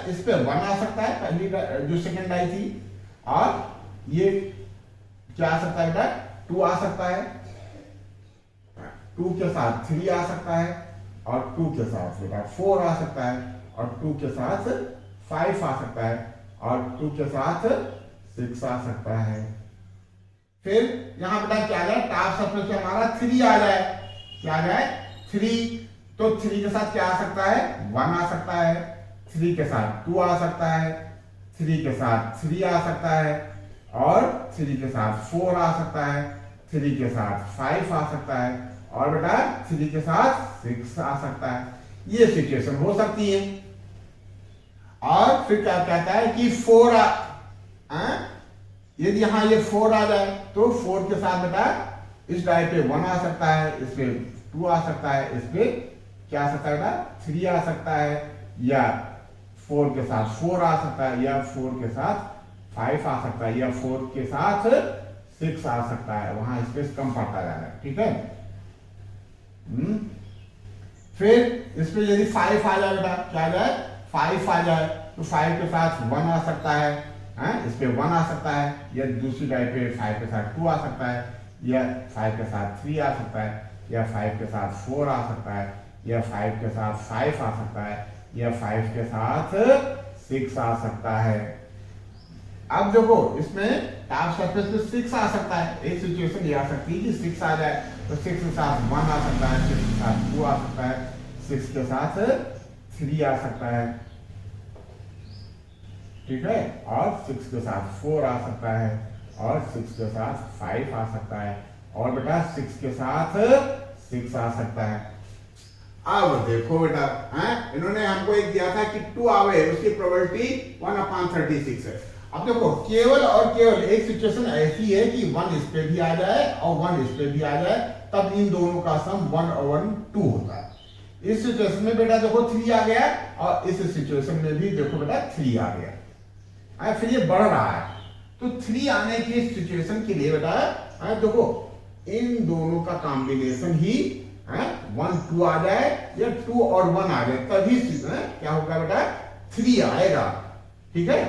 इस पे 1 आ सकता है, पहली जो सेकंड डाई थी, और ये क्या आ सकता है बेटा? 2 आ सकता है, 2 के साथ 3 आ सकता है, और 2 के साथ बेटा 4 आ सकता है, और 2 के साथ 5 आ सकता है, और 2 के साथ 6 आ सकता है। फिर यहां बेटा क्या आ जाए, टॉप सरफेस पे हमारा 3 आ जाए, क्या आ जाए 3। तो 3 के साथ क्या आ सकता है, 1 आ सकता है, 3 के साथ 2 आ सकता है, 3 के साथ 3 आ सकता है, और 3 के साथ 4 आ सकता है, 3 के साथ 5 आ सकता है, और बेटा 3 के साथ 6 आ सकता है। ये सिचुएशन हो सकती है। और फिर क्या कहता है कि 4 यदि यहां ये 4 आ जाए तो 4 के साथ बेटा इस डाई पे 1 आ सकता है, इस पे 2 आ सकता है, इस पे क्या आ सकता है बेटा 3 आ सकता है, या 4 के साथ 4 आ सकता है, या 4 के साथ 5 आ सकता है, या 4 के साथ 6 आ सकता है। वहां स्पेस कम पड़ता जा रहा है, ठीक है। फिर इस पे यदि 5 आ जाए बेटा, क्या आ जाए 5 आ जाए, तो 5 के साथ 1 आ सकता है, इस पे 1 आ सकता है, या दूसरी डाई पे 5 के साथ 2 आ सकता है, या 5 के साथ 3 आ सकता है, या 5 के साथ 4 आ सकता है, या 5 के साथ 5 आ सकता है, या 5 के साथ 6 आ सकता है। अब देखो इसमें टॉप सरफेस पे 6 आ सकता है, एक सिचुएशन ये आ सकती है कि 6 आ जाए, तो 6 के साथ 1 आ सकता है, 6 के साथ 2 आ सकता है, 6 के साथ 3 आ सकता है, ठीक है, और 6 के साथ 4 आ सकता है, और 6 के साथ 5 आ सकता है, और बेटा 6 के साथ 6 आ सकता है। अब देखो बेटा, इन्होंने हमको एक दिया था कि 2 आवे, उसकी प्रोबेबिलिटी 1/36 है। अब देखो केवल और केवल एक सिचुएशन ऐसी है कि 1 इस पे भी आ जाए और 1 इस पे भी आ जाए, तब इन दोनों का सम 1/2 होता है। इस सिचुएशन में बेटा देखो 3 आ गया, और इस सिचुएशन में भी देखो बेटा 3 आ गया, फिर ये बढ़ रहा है। तो 3 आने की सिचुएशन के लिए बेटा देखो इन दोनों का कॉम्बिनेशन ही 1 2 आ जाए, या 2 और 1 आ जाए, तभी क्या होगा बेटा 3 आएगा, ठीक है।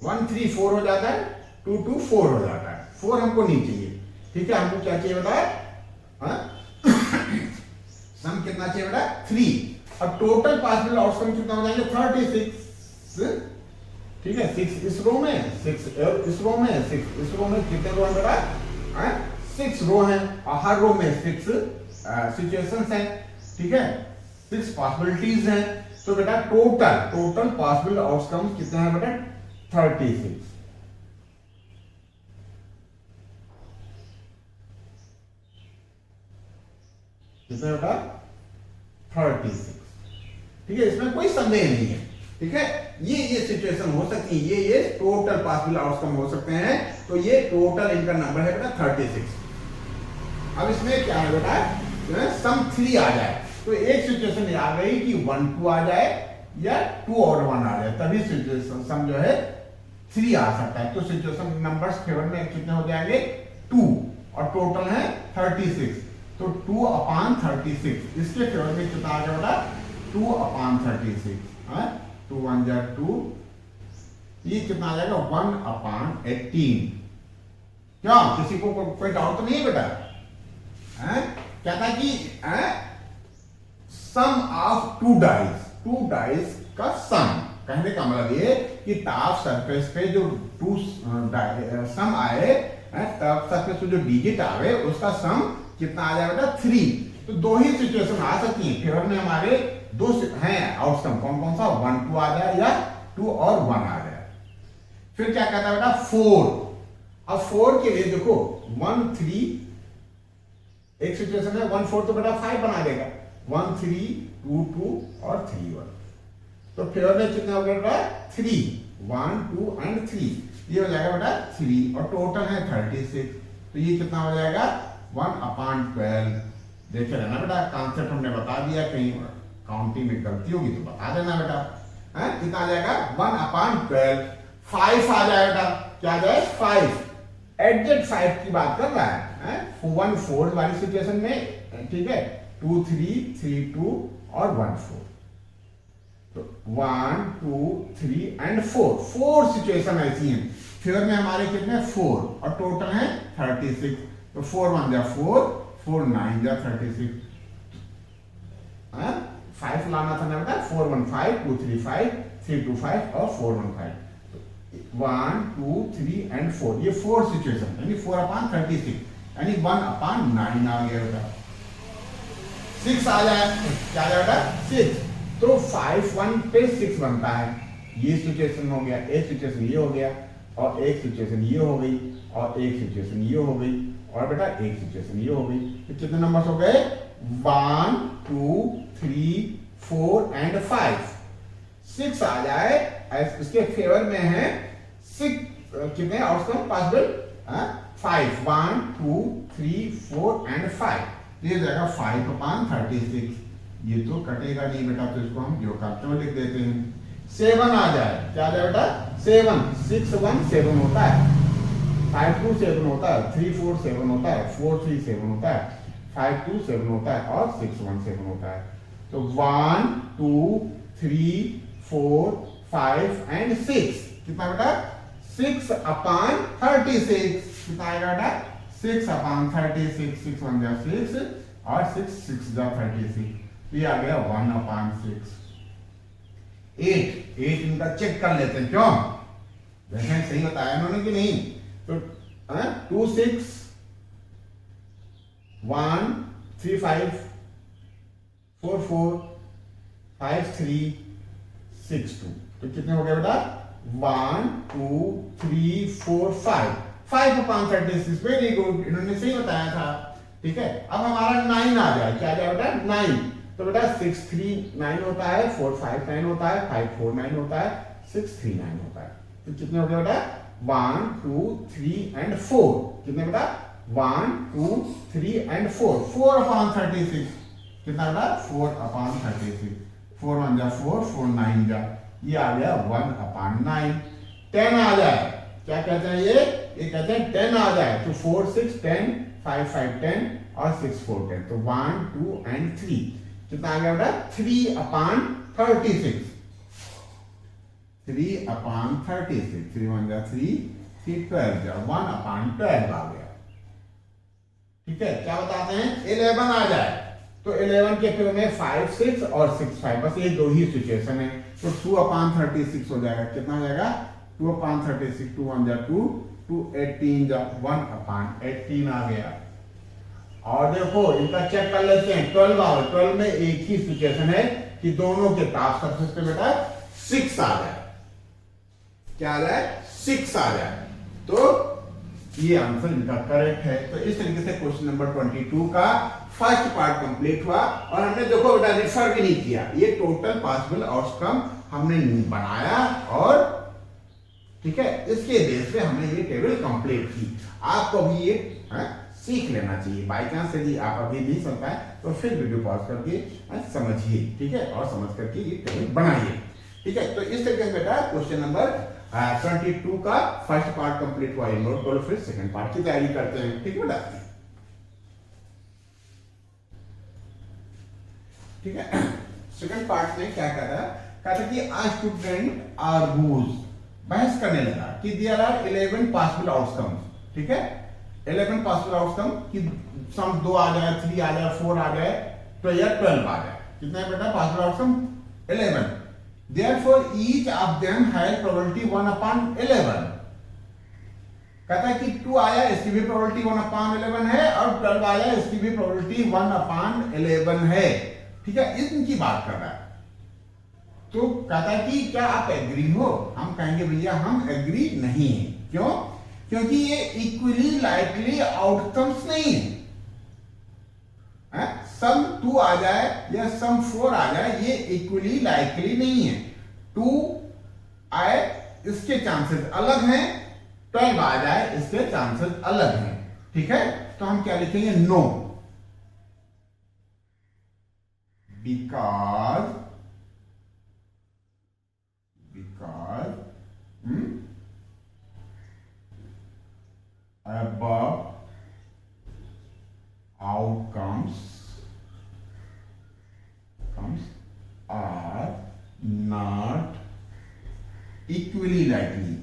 1 3 4 हो जाता है, 2 2 4 हो जाता है, 4 हमको नहीं चाहिए, ठीक है। हमको क्या चाहिए बेटा, सम कितना चाहिए बेटा 3, और टोटल पॉसिबल आउटकम कितना हो जाएगा 36, ठीक है। 6 इस रो में, 6 इस रो में, 6 इस रो में, कितने रो है बेटा 6 रो हैं, और हर रो में 6 सिचुएशंस हैं, ठीक है, 6 पॉसिबिलिटीज हैं। तो बेटा टोटल पॉसिबल आउटकम कितने हैं बेटा 36, कितने बेटा 36, ठीक है। इसमें कोई संदेह नहीं है, ठीक है। ये सिचुएशन हो सकती है, ये टोटल पॉसिबल आउटकम हो सकते हैं। तो ये टोटल इनका नंबर है बेटा 36। अब इसमें क्या है बेटा, सम 3 आ जाए, तो एक सिचुएशन ये आ गई कि 1 2 आ जाए, या 2 और 1 आ जाए, तभी सिचुएशन सम जो है 3 आ सकता है। तो सिचुएशन नंबर्स फेवर में कितने हो जाएंगे 2, और टोटल है 36, तो 2/36 इसके फेवर में कितना आ गया बेटा 2/36, 2 1 जा 2, ये कितना आ जाएगा 1/18। क्या किसी को कोई डाउट तो नहीं है बेटा, क्या था कि सम ऑफ 2 डाइस का सम, कहने का मतलब ये कि टॉप सरफेस पे जो 2 सम आए, टॉप सरफेस पे जो डिजिट आवे उसका सम कितना आ जाएगा 3। तो दो ही सिचुएशन आ सकती है फेवर में, हमारे 2 हैं आउटकम, कौन कौन सा 1 2 आ जाए, या 2 और 1 आ जाए। फिर क्या कहता है बेटा 4, अब 4 के लिए देखो 1 3, एक सिचुएशन है 1 4, तो बेटा 5 बना देगा, 1 3 2 2 और 3 1, तो फेवर में कितना हो गया बेटा 3, 1 2 एंड 3, ये हो जाएगा बेटा 3, और टोटल है 36, तो ये कितना हो जाएगा 1/12। देखे रहना बेटा, कॉन्सेप्ट हमने बता दिया, कहीं काउंटिंग में गलती होगी तो बता देना बेटा, कितना आ जाएगा 1/12। 5 आ जाए बेटा, क्या आ जाए 5, एग्जैक्ट 5 की बात कर रहा है, 1 4 वाली सिचुएशन में, ठीक है, 2 3 3 2 और 1 4, तो 1 2 3 एंड 4 सिचुएशन ऐसी हैं। फेवर में हमारे कितने 4, और टोटल है 36, तो 4 1 जा 4, 4 9 जा 36, 5 लाना था ना बेटा, 4 1 5 2 3 5 3 2 5 और 4 1 5, 1 2 3 एंड 4, ये 4 सिचुएशन यानी 4/36 यानी 1/9 आ गया बेटा। 6 आ जाए क्या आ जाएगा 6, तो 5 1 पे 6 बनता है। ये सिचुएशन हो गया, एक सिचुएशन ये हो गया, और एक सिचुएशन ये हो गई, और एक सिचुएशन ये हो गई, और बेटा एक सिचुएशन ये हो गई। तो कितने नंबर्स हो गए 1 2 3 4 एंड 5। 6 आ जाए इसके फेवर में है 6, कितने आउटकम पॉसिबल 5, 1 2 3 4 एंड 5। ये जाएगा 5/36। ये तो कटेगा नहीं बेटा, तो इसको हम जो करते हैं लिख देते हैं। 7 आ जाए क्या आ जाए बेटा 7, 6 1 7 होता है, 5 2 7 होता है, 3 4 7 होता है, 4 3 7 होता है, 5 2 7 होता है, और 6 1 7 होता है। तो 1 2 3 4 5 एंड 6 कितना बेटा 6/36 कितना आएगा बेटा 6/36। 6 1 जा 6 और 6 6 जा 36, ये आ गया 1/6। 8 इनका चेक कर लेते हैं, क्यों देखें सही बताया इन्होंने कि नहीं। तो 2 6 1 3 5 4 4 5 3 6 2, तो कितने हो गए बेटा 1 2 3 4 5, 5/36। वेरी गुड, इन्होंने सही बताया था। ठीक है, अब हमारा 9 आ जाए, क्या आ जाए बेटा 9। तो बेटा 6 3 9 होता है, 4 5 9 होता है, 5 4 9 होता है, 6 3 9 होता है। तो कितने हो गए बेटा 1 2 3 एंड 4, कितने बेटा 1 2 3 एंड 4, 4/36 कितना बेटा 4/36। 4 1 जा 4 4 9 जा, ये आ गया 1/9। 10 आ जाए क्या कहते हैं ये कहते हैं 10 आ जाए, तो 4 6 10 5 5 10 और 6 4 10, तो 1 2 एंड 3 कितना आ गया बेटा 3/36। 3/36, 3 1 जा 3 3 12 जा 1/12 आ गया। ठीक है, क्या बताते हैं 11 आ जाए, तो 11 के फेवर में 5 6 और 6 5, बस ये दो ही सिचुएशन है। तो 2/36 हो जाएगा, कितना हो जाएगा 2/36, 2 1 जा 2 2 18 जा 1/18 आ गया। और देखो इनका चेक कर लेते हैं 12 और 12 में एक ही सिचुएशन है कि दोनों के टॉप सरफेस पे बेटा 6 आ जाए, क्या आ जाए 6 आ जाए, तो ये आंसर इनका करेक्ट है। तो इस तरीके से क्वेश्चन नंबर 22 का फर्स्ट पार्ट कंप्लीट हुआ, और हमने देखो बेटा रिफर भी नहीं किया, ये टोटल पॉसिबल आउटकम हमने बनाया, और ठीक है इसके बेस पे हमने ये टेबल कंप्लीट की। आपको भी ये सीख लेना चाहिए, बाई चांस यदि आप अभी नहीं समझ पाए तो फिर वीडियो पॉज करके समझिए, ठीक है, और समझ करके ये टेबल बनाइए। ठीक है, तो इस तरीके से बेटा क्वेश्चन नंबर 22 का फर्स्ट पार्ट कंप्लीट हुआ, नोट करो, फिर सेकंड पार्ट की तैयारी करते हैं। ठीक है बेटा, ठीक है। सेकंड पार्ट में क्या कहता है कि आ स्टूडेंट आर्गूज, बहस करने लगा कि देयर आर 11 पॉसिबल आउटकम्स। ठीक है, 11 पॉसिबल आउटकम कि सम 2 आ जाए, 3 आ जाए, 4 आ जाए, तो या 12 आ जाए, कितना है बेटा possible outcome 11। Therefore each of them has probability 1/11। कहता है कि 2 आया इसकी भी प्रोबेबिलिटी 1/11 है, और 12 आया इसकी भी प्रोबेबिलिटी 1/11 है। ठीक है, इनकी बात कर रहा है। तो कहता है कि क्या आप एग्री हो? हम कहेंगे भैया हम एग्री नहीं है। क्यों? क्योंकि ये इक्वली लाइकली आउटकम्स नहीं है। सम 2 आ जाए या सम 4 आ जाए, ये इक्वली लाइकली नहीं है। 2 आए इसके चांसेस अलग हैं, 12 आ जाए इसके चांसेस अलग हैं। ठीक है, तो हम क्या लिखेंगे? No, because above outcomes are not equally likely।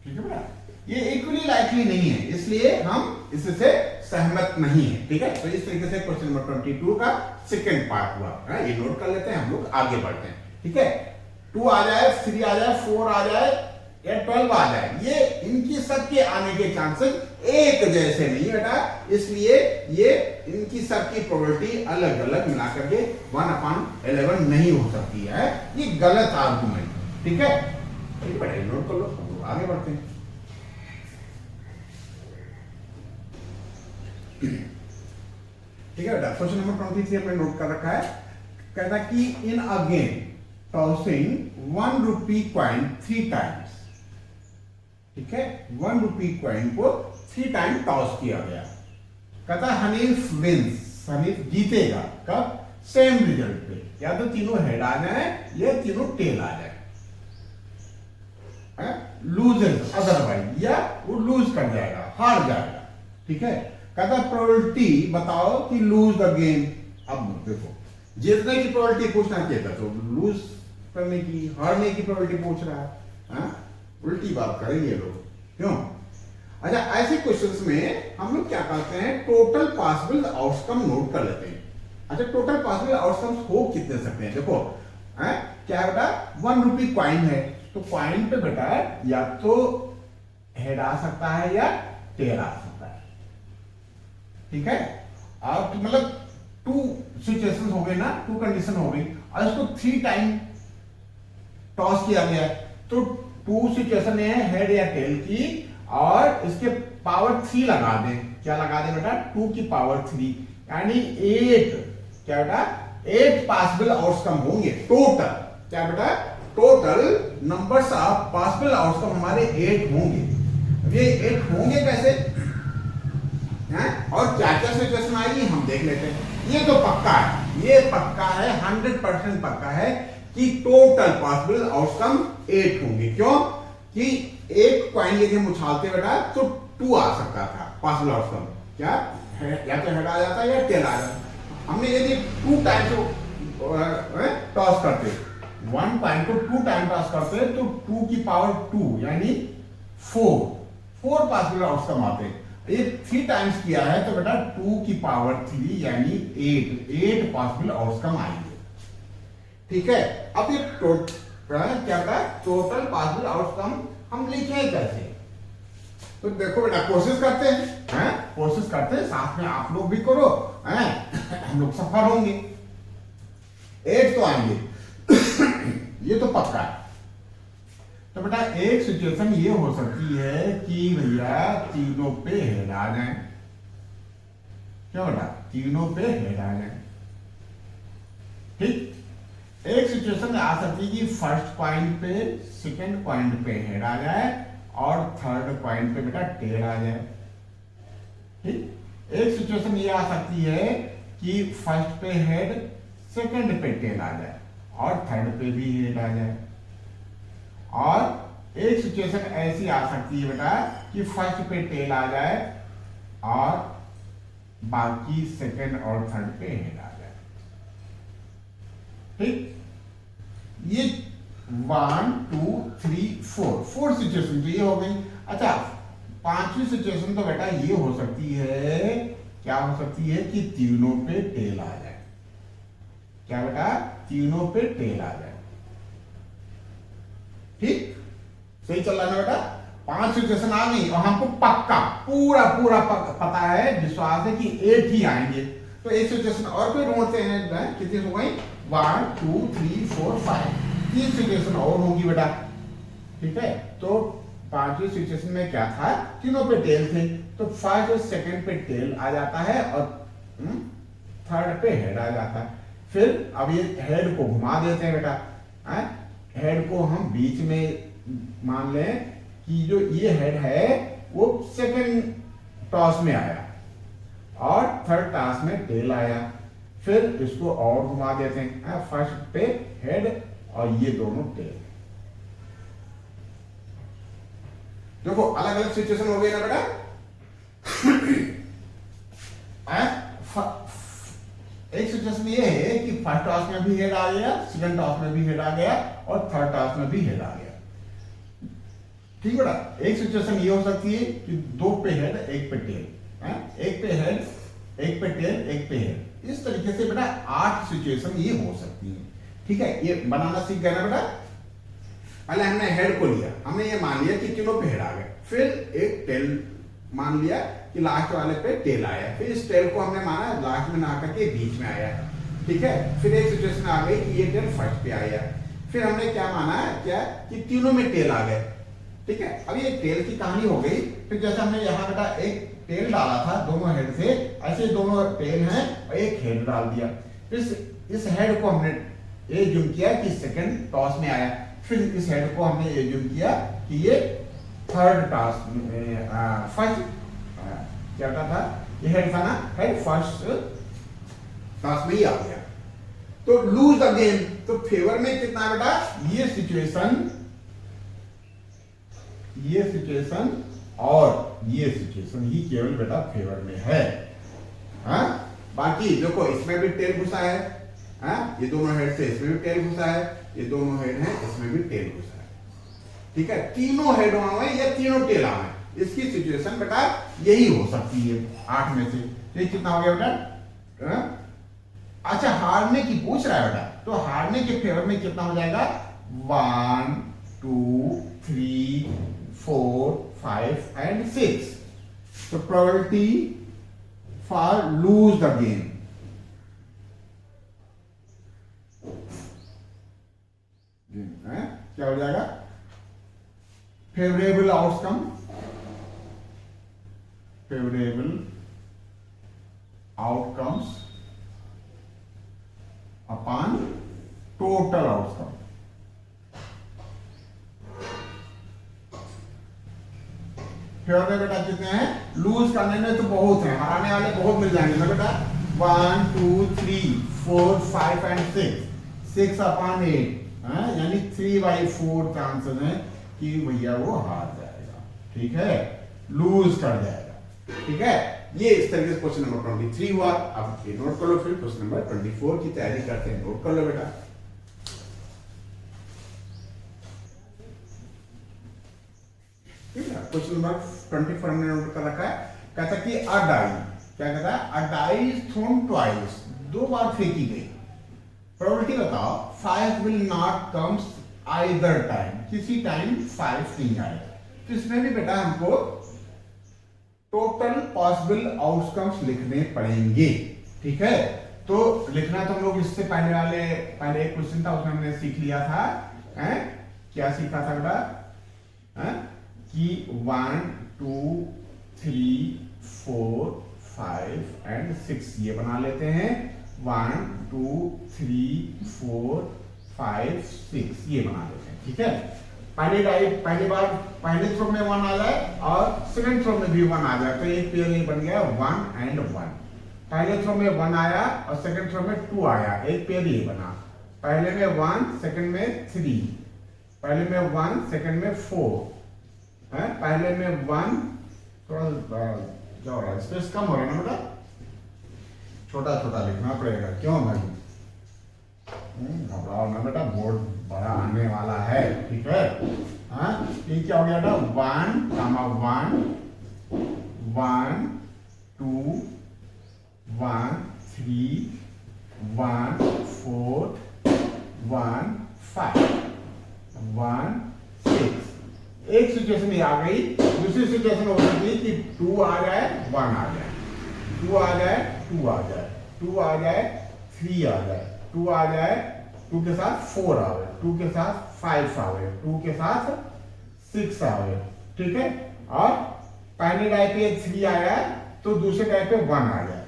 ठीक है बेटा, ये इक्वली लाइकली नहीं है, इससे इसलिए हम इससे सहमत नहीं है। ठीक है, तो इस तरीके से क्वेश्चन नंबर 22 का सेकंड पार्ट हुआ। ये नोट कर लेते हैं, हम लोग आगे बढ़ते हैं। ठीक है, 2 आ जाए, 3 आ जाए, 4 आ जाए या 12 आ जाए, ये इनकी सबके आने के चांसेस एक जैसे नहीं बेटा, इसलिए ये इनकी सबकी प्रोबेबिलिटी अलग अलग मिलाकर के 1/11 नहीं हो सकती है। ये गलत आर्गुमेंट है। ठीक है, बेटा नोट कर लो, हम लोग आगे बढ़ते हैं। ठीक है बेटा, क्वेश्चन नंबर 23 हमने नोट कर रखा है। कहता कि in again tossing 1 rupee coin 3 times. ठीक है, 1 रुपी कॉइन को 3 टाइम टॉस किया गया। कहता हनीफ विंस, हनीफ जीतेगा कब? सेम रिजल्ट पे, या तो तीनों हेड आ जाए या तीनों टेल आ जाए, लूजेस अदरवाइज, या वो लूज कर जाएगा, हार जाएगा। ठीक है, कहता प्रोबेबिलिटी बताओ कि लूज द गेम। अब देखो, जीतने की प्रोबेबिलिटी पूछना चाहिए था, तो लूज करने की, हारने की प्रोबेबिलिटी पूछ रहा है। उल्टी बात करेंगे लोग, क्यों? अच्छा, ऐसे क्वेश्चंस में हम लोग क्या करते हैं, टोटल पॉसिबल आउटकम नोट कर लेते हैं। अच्छा, टोटल पॉसिबल आउटकम्स हो कितने सकते हैं? देखो क्या बेटा, 1 रुपी क्वाइन है, तो क्वाइन पे बेटा या तो हेड आ सकता है या टेल आ सकता है। ठीक है, आप मतलब 2 सिचुएशन हो गए ना, 2 कंडीशन हो गई, और इसको 3 टाइम टॉस किया गया है, तो 2 सिचुएशन है हेड या टेल की, और इसके पावर 3 लगा दें। क्या लगा दें बेटा? 2 की पावर 3, यानी 8। क्या बेटा? 8 पॉसिबल आउटकम होंगे टोटल। क्या बेटा? Total numbers of possible outcome हमारे 8 होंगे। अब ये 8 होंगे कैसे हैं? और क्या क्या सिचुएशन आएगी हम देख लेते हैं। ये तो पक्का है, ये पक्का है, 100% पक्का है कि टोटल पॉसिबल आउटकम 8 होंगे। क्यों? कि एक कॉइन यदि हम उछालते बेटा तो 2 आ सकता था पॉसिबल आउटकम। क्या या तो हेड आ जाता या टेल आ जाता। हमने यदि 2 टाइम टॉस करते, 1 कॉइन को 2 टाइम टॉस करते, तो 2 की पावर 2 यानी 4 पॉसिबल आउटकम आते। ये 3 टाइम्स किया है तो बेटा 2 की पावर 3 यानी 8 पॉसिबल आउटकम आएंगे। ठीक है, अब ये क्या था, टोटल पॉसिबल आउटकम हम लिखें कैसे? तो देखो बेटा, कोशिश करते हैं, कोशिश करते हैं, साथ में आप लोग भी करो, हम लोग सफल होंगे। 8 तो आएंगे ये तो पक्का है। तो बेटा एक सिचुएशन ये हो सकती है कि भैया तीनों पे हेड आ जाए। क्या बेटा? तीनों पे हेड आ जाए। ठीक, एक सिचुएशन आ सकती है कि फर्स्ट पॉइंट पे, सेकंड पॉइंट पे हेड आ जाए और थर्ड पॉइंट पे बेटा टेल आ जाए। ठीक, एक सिचुएशन ये आ सकती है कि फर्स्ट पे हेड, सेकंड पे टेल आ जाए और थर्ड पे भी हेड आ जाए। और एक सिचुएशन ऐसी आ सकती है बेटा कि फर्स्ट पे टेल आ जाए और बाकी सेकंड और थर्ड पे हेड आ जाए। ठीक, ये 1 2 3 4 सिचुएशन तो ये हो गई। अच्छा, 5वीं सिचुएशन तो बेटा ये हो सकती है, क्या हो सकती है कि तीनों पे टेल आ जाए। क्या बेटा? तीनों पे टेल आ जाए। ठीक, सही चल रहा है ना बेटा? 5 सिचुएशन आ गई और हमको पक्का पूरा पता है, विश्वास है कि 8 ही आएंगे। तो एक सिचुएशन और कोई ढूंढते हैं, कितनी हो गई? 1 2 3 4 5, 3 सिचुएशन और होंगी बेटा। ठीक है, तो 5वीं सिचुएशन में क्या था, तीनों पे टेल थे, तो फर्स्ट और सेकंड पे टेल आ जाता है और थर्ड पे हेड आ जाता है। फिर अब ये हेड को घुमा देते हैं बेटा, हेड को हम बीच में मान लें कि जो ये हेड है वो सेकंड टॉस में आया और थर्ड टॉस में टेल आया। फिर इसको और घुमा देते हैं, फर्स्ट पे हेड और ये दोनों टेल। देखो अलग अलग सिचुएशन हो गई ना बेटा। एक सिचुएशन ये है कि फर्स्ट टॉस में भी हेड आ गया, सेकंड टॉस में भी हेड आ गया और थर्ड टॉस में भी हेड आ गया। ठीक बेटा। एक सिचुएशन ये हो सकती है कि दो पे हेड एक पे टेल, एक पे हेड एक पे टेल एक पे हेड, इस तरीके से बेटा 8 सिचुएशन ये हो सकती है। ठीक है, ये बनाना सीख गए ना बेटा। पहले हमने हेड को लिया, हमने ये मान लिया कि तीनों पे हेड आ गए, फिर एक टेल मान लिया कि लास्ट वाले पे टेल आया, फिर इस टेल को हमने माना लास्ट में ना आकर के बीच में आया। ठीक है, फिर एक सिचुएशन आ गई कि ये टेल फर्स्ट पे आया, फिर हमने क्या माना क्या कि तीनों में टेल आ गए। ठीक है, अब ये टेल की कहानी हो गई। फिर जैसे हमने यहाँ बेटा एक टेल डाला था दोनों हेड से, ऐसे दोनों टेल हैं और एक हेड डाल दिया। इस हेड को हमने एज्यूम किया कि सेकंड टॉस में आया, फिर इस हेड को हमने एज्यूम किया कि ये थर्ड टॉस फर्स्ट क्या था, ये हेड था ना, हेड फर्स्ट टॉस में ही आ गया। तो लूज द गेम, तो फेवर में कितना बेटा, ये सिचुएशन और ये सिचुएशन ही केवल बेटा फेवर में है। हाँ, बाकी देखो इसमें भी टेल घुसा है, हाँ, ये दोनों हेड से इसमें भी टेल घुसा है, ये दोनों हेड हैं इसमें भी टेल घुसा है। ठीक है, तीनों हेड आए या तीनों टेल आए, इसकी सिचुएशन बेटा यही हो सकती है 8 में से। ये कितना हो गया बेटा? अच्छा, हारने की पूछ रहा है बेटा, तो हारने के फेवर में कितना हो जाएगा? 1 2 3 4 5 and 6. So probability for lose the game. क्या हो जाएगा? Favourable outcome, favourable outcomes upon total outcome. Favour में बेटा कितने हैं? लूज करने में तो बहुत है, हराने वाले बहुत मिल जाएंगे ना बेटा। 1 2 3 4 5 and 6 अपॉन 8, यानी 3/4 चांसेस है कि भैया वो हार जाएगा। ठीक है, लूज कर जाएगा। ठीक है, ये इस तरीके से क्वेश्चन नंबर 23 हुआ। अब ये नोट कर लो, फिर क्वेश्चन नंबर 24 की तैयारी करते हैं। नोट कर लो बेटा। क्वेश्चन नंबर 24 हमने नोट कर रखा है। कहता कि अ डाई, क्या कहता है? अ डाई इज थ्रोन ट्वाइस, 2 बार फेंकी गई। प्रोबेबिलिटी बताओ 5 will not comes either time, किसी टाइम 5 नहीं आएगा। तो इसमें भी बेटा हमको टोटल पॉसिबल आउटकम्स लिखने पड़ेंगे। ठीक है, तो लिखना तो हम लोग इससे पहले एक क्वेश्चन था उसमें हमने सीख लिया था। क्या सीखा था बेटा? कि 1 2 3 4 5 and 6 ये बना लेते हैं। 1 2 3 4 5 6 ये बना लेते हैं। ठीक है, पहली बार पहले थ्रो में 1 आ जाए और सेकंड थ्रो में भी 1 आ जाए, तो एक पेयर ये बन गया 1 and 1। पहले थ्रो में 1 आया और सेकंड थ्रो में 2 आया, एक पेयर ये बना। पहले में 1 सेकंड में 3, पहले में 1 सेकंड में 4, पहले में 1, थोड़ा क्या हो रहा है, स्पेस कम हो रहा है ना बेटा, छोटा छोटा लिखना पड़ेगा। क्यों भाई? घबराओ ना बेटा, बोर्ड बड़ा आने वाला है। ठीक है, ये क्या हो गया बेटा? 1 1 1 2 1 3 1 4 1 5 1 6। एक सिचुएशन ये आ गई। दूसरी सिचुएशन हो सकती है कि 2 आ जाए 1 आ जाए, 2 आ जाए 2 आ जाए, 2 आ जाए 3 आ जाए, 2 आ जाए 2 के साथ 4 आवे, 2 के साथ 5 आवे, 2 के साथ 6 आवे। ठीक है, और पहले डाय पे 3 आया तो दूसरे डाय पे 1 आ जाए,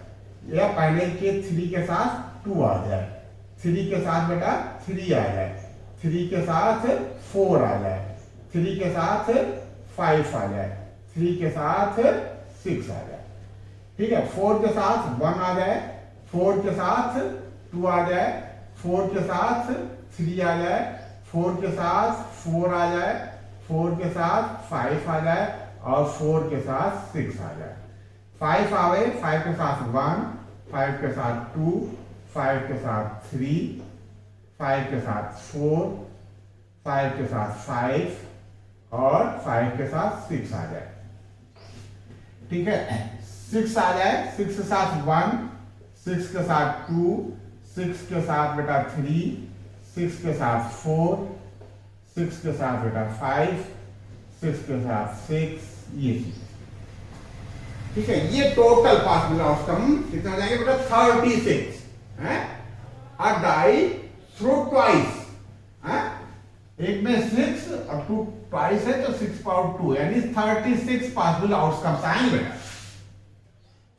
या पहले के 3 के साथ 2 आ जाए, 3 के साथ बेटा 3 आ जाए, 3 के साथ 4 आ जाए, 3 के साथ 5 आ जाए, 3 के साथ 6 आ जाए। ठीक है, 4 के साथ 1 आ जाए, 4 के साथ 2 आ जाए, 4 के साथ 3 आ जाए, 4 के साथ 4 आ जाए, 4 के साथ 5 आ जाए और 4 के साथ 6 आ जाए। 5 आवे, 5 के साथ 1, 5 के साथ 2, 5 के साथ 3, 5 के साथ 4, 5 के साथ 5 और 5 के साथ 6 आ जाए, ठीक है। 6 आ जाए, 6 के साथ 1, 6 के साथ 2, 6 के साथ बेटा 3, 6 के साथ 4, 6 के साथ बेटा 5, 6 के साथ 6, ये ठीक है। ये टोटल पॉसिबल आउटकम कितने हो जाएंगे बेटा? 36 है। अ डाई थ्रो ट्वाइस, एक में 6 और 2 ट्वाइस है तो 6 पावर 2, यानी 36 पॉसिबल आउटकम्स आएंगे बेटा।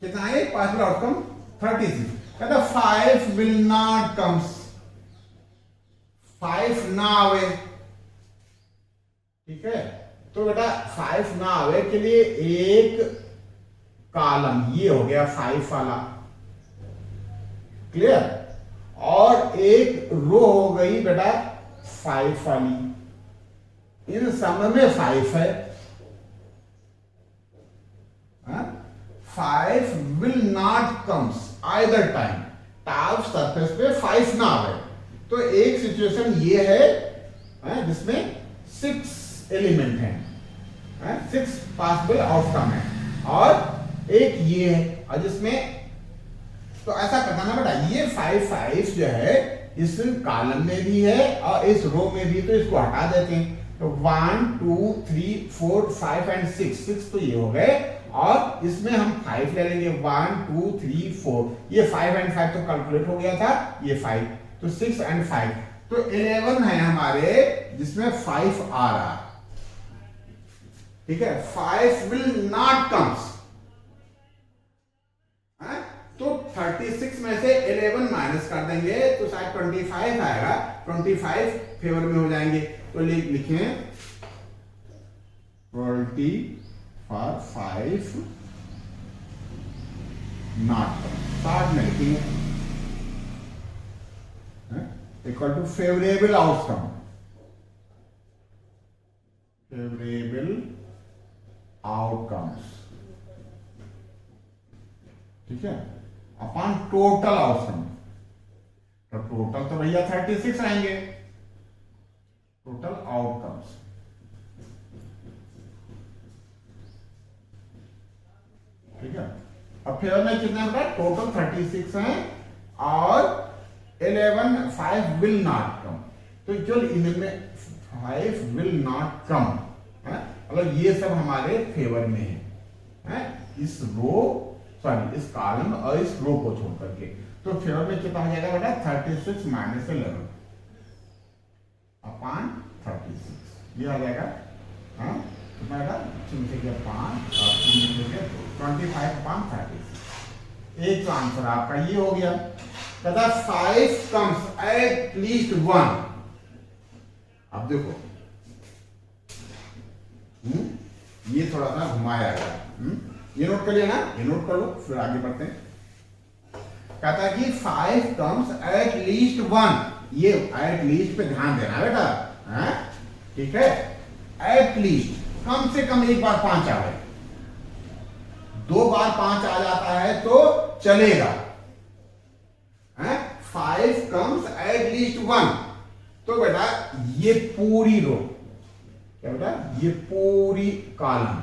कितना है पॉसिबल आउटकम? 36। कहता 5 विल नॉट कम्स, 5 ना आवे, ठीक है। तो बेटा 5 ना आवे के लिए एक कॉलम ये हो गया 5 वाला, क्लियर, और एक रो हो गई बेटा 5 वाली। इन सब में 5 है। 5 will not comes either time, top surface पे 5 ना आए। तो एक सिचुएशन ये है जिसमें 6 एलिमेंट हैं, 6 पॉसिबल आउटकम है, और एक ये है, और जिसमें तो ऐसा करना ना बेटा, ये 5 जो है इस कॉलम में भी है और इस रो में भी, तो इसको हटा देते हैं। तो 1 2 3 4 5 एंड 6 तो ये हो गए, और इसमें हम 5 ले लेंगे, 1 2 3 4, ये 5 एंड 5 तो कैलकुलेट हो गया था, ये 5, तो 6 एंड 5 तो 11 है हमारे, जिसमें 5 आ रहा, ठीक है। 5 विल नॉट कम्स, तो 36 में से 11 माइनस कर देंगे तो शायद 25 आएगा, 25 फेवर में हो जाएंगे। तो लिखें 25 नॉट, 60 में लिखेंगे, equal to favourable outcome, favourable outcomes, ठीक है, अपॉन टोटल आउटकम। तो टोटल तो भैया 36 आएंगे, टोटल आउटकम्स, ठीक है। अब फेवर में कितने बेटा? टोटल 36 हैं, और 11 5 विल नॉट कम, तो चल इनमें 5 विल नॉट कम, मतलब ये सब हमारे फेवर में है, इस रो सॉरी इस कॉलम और इस रो को छोड़ करके। तो फेवर में कितना हो जाएगा बेटा? 36 माइनस 11 अपॉन 36, ये आ जाएगा, कितना आएगा? 5 और 25 अपॉन 36। एक तो आंसर आपका ये हो गया। कहता 5 कम्स एट लीस्ट 1। अब देखो ये थोड़ा सा घुमाया गया, ये नोट कर लिया ना, ये नोट कर लो, फिर आगे बढ़ते हैं। कहता है कि 5 कम्स एट लीस्ट 1, ये एट लीस्ट पे ध्यान देना बेटा, ठीक है। एट लीस्ट कम से कम एक बार 5 आए, 2 बार 5 आ जाता है तो चलेगा, 5 कम्स एट लीस्ट 1। तो बेटा ये पूरी रो, क्या बेटा? ये पूरी कॉलम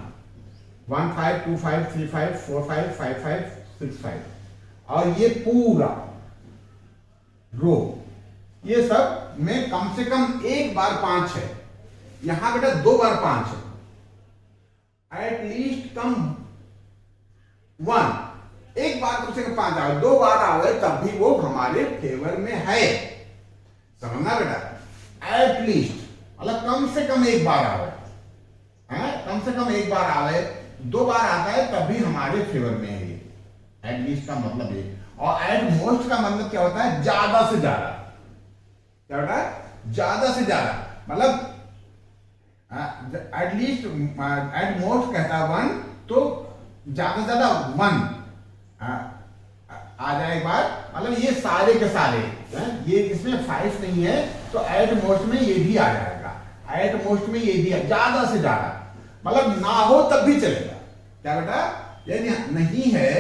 1 5 2 5 3 5 4 5 5 5 6 5, और ये पूरा रो, ये सब में कम से कम एक बार 5 है। यहां बेटा 2 बार 5 है, एट लीस्ट कम 1, एक बार कम से कम 5 आए, 2 बार आए तब भी वो हमारे फेवर में है, समझना बेटा। एट लीस्ट मतलब कम से कम एक बार आवे, कम से कम एक बार आवे, 2 बार आता है तब भी हमारे फेवर में है ये। एट लीस्ट का मतलब ये, और एट मोस्ट का मतलब क्या होता है? ज्यादा से ज्यादा। क्या होता है? ज्यादा से ज्यादा, मतलब एट लीस्ट एट मोस्ट कहता है 1, तो ज्यादा से ज्यादा 1 आ जाए एक बार, मतलब ये सारे के सारे, ये इसमें 5 नहीं है तो एट मोस्ट में ये भी आ जाएगा, एट मोस्ट में ये भी है, ज्यादा से ज्यादा, मतलब ना हो तब भी चलेगा। क्या बेटा? यदि नहीं है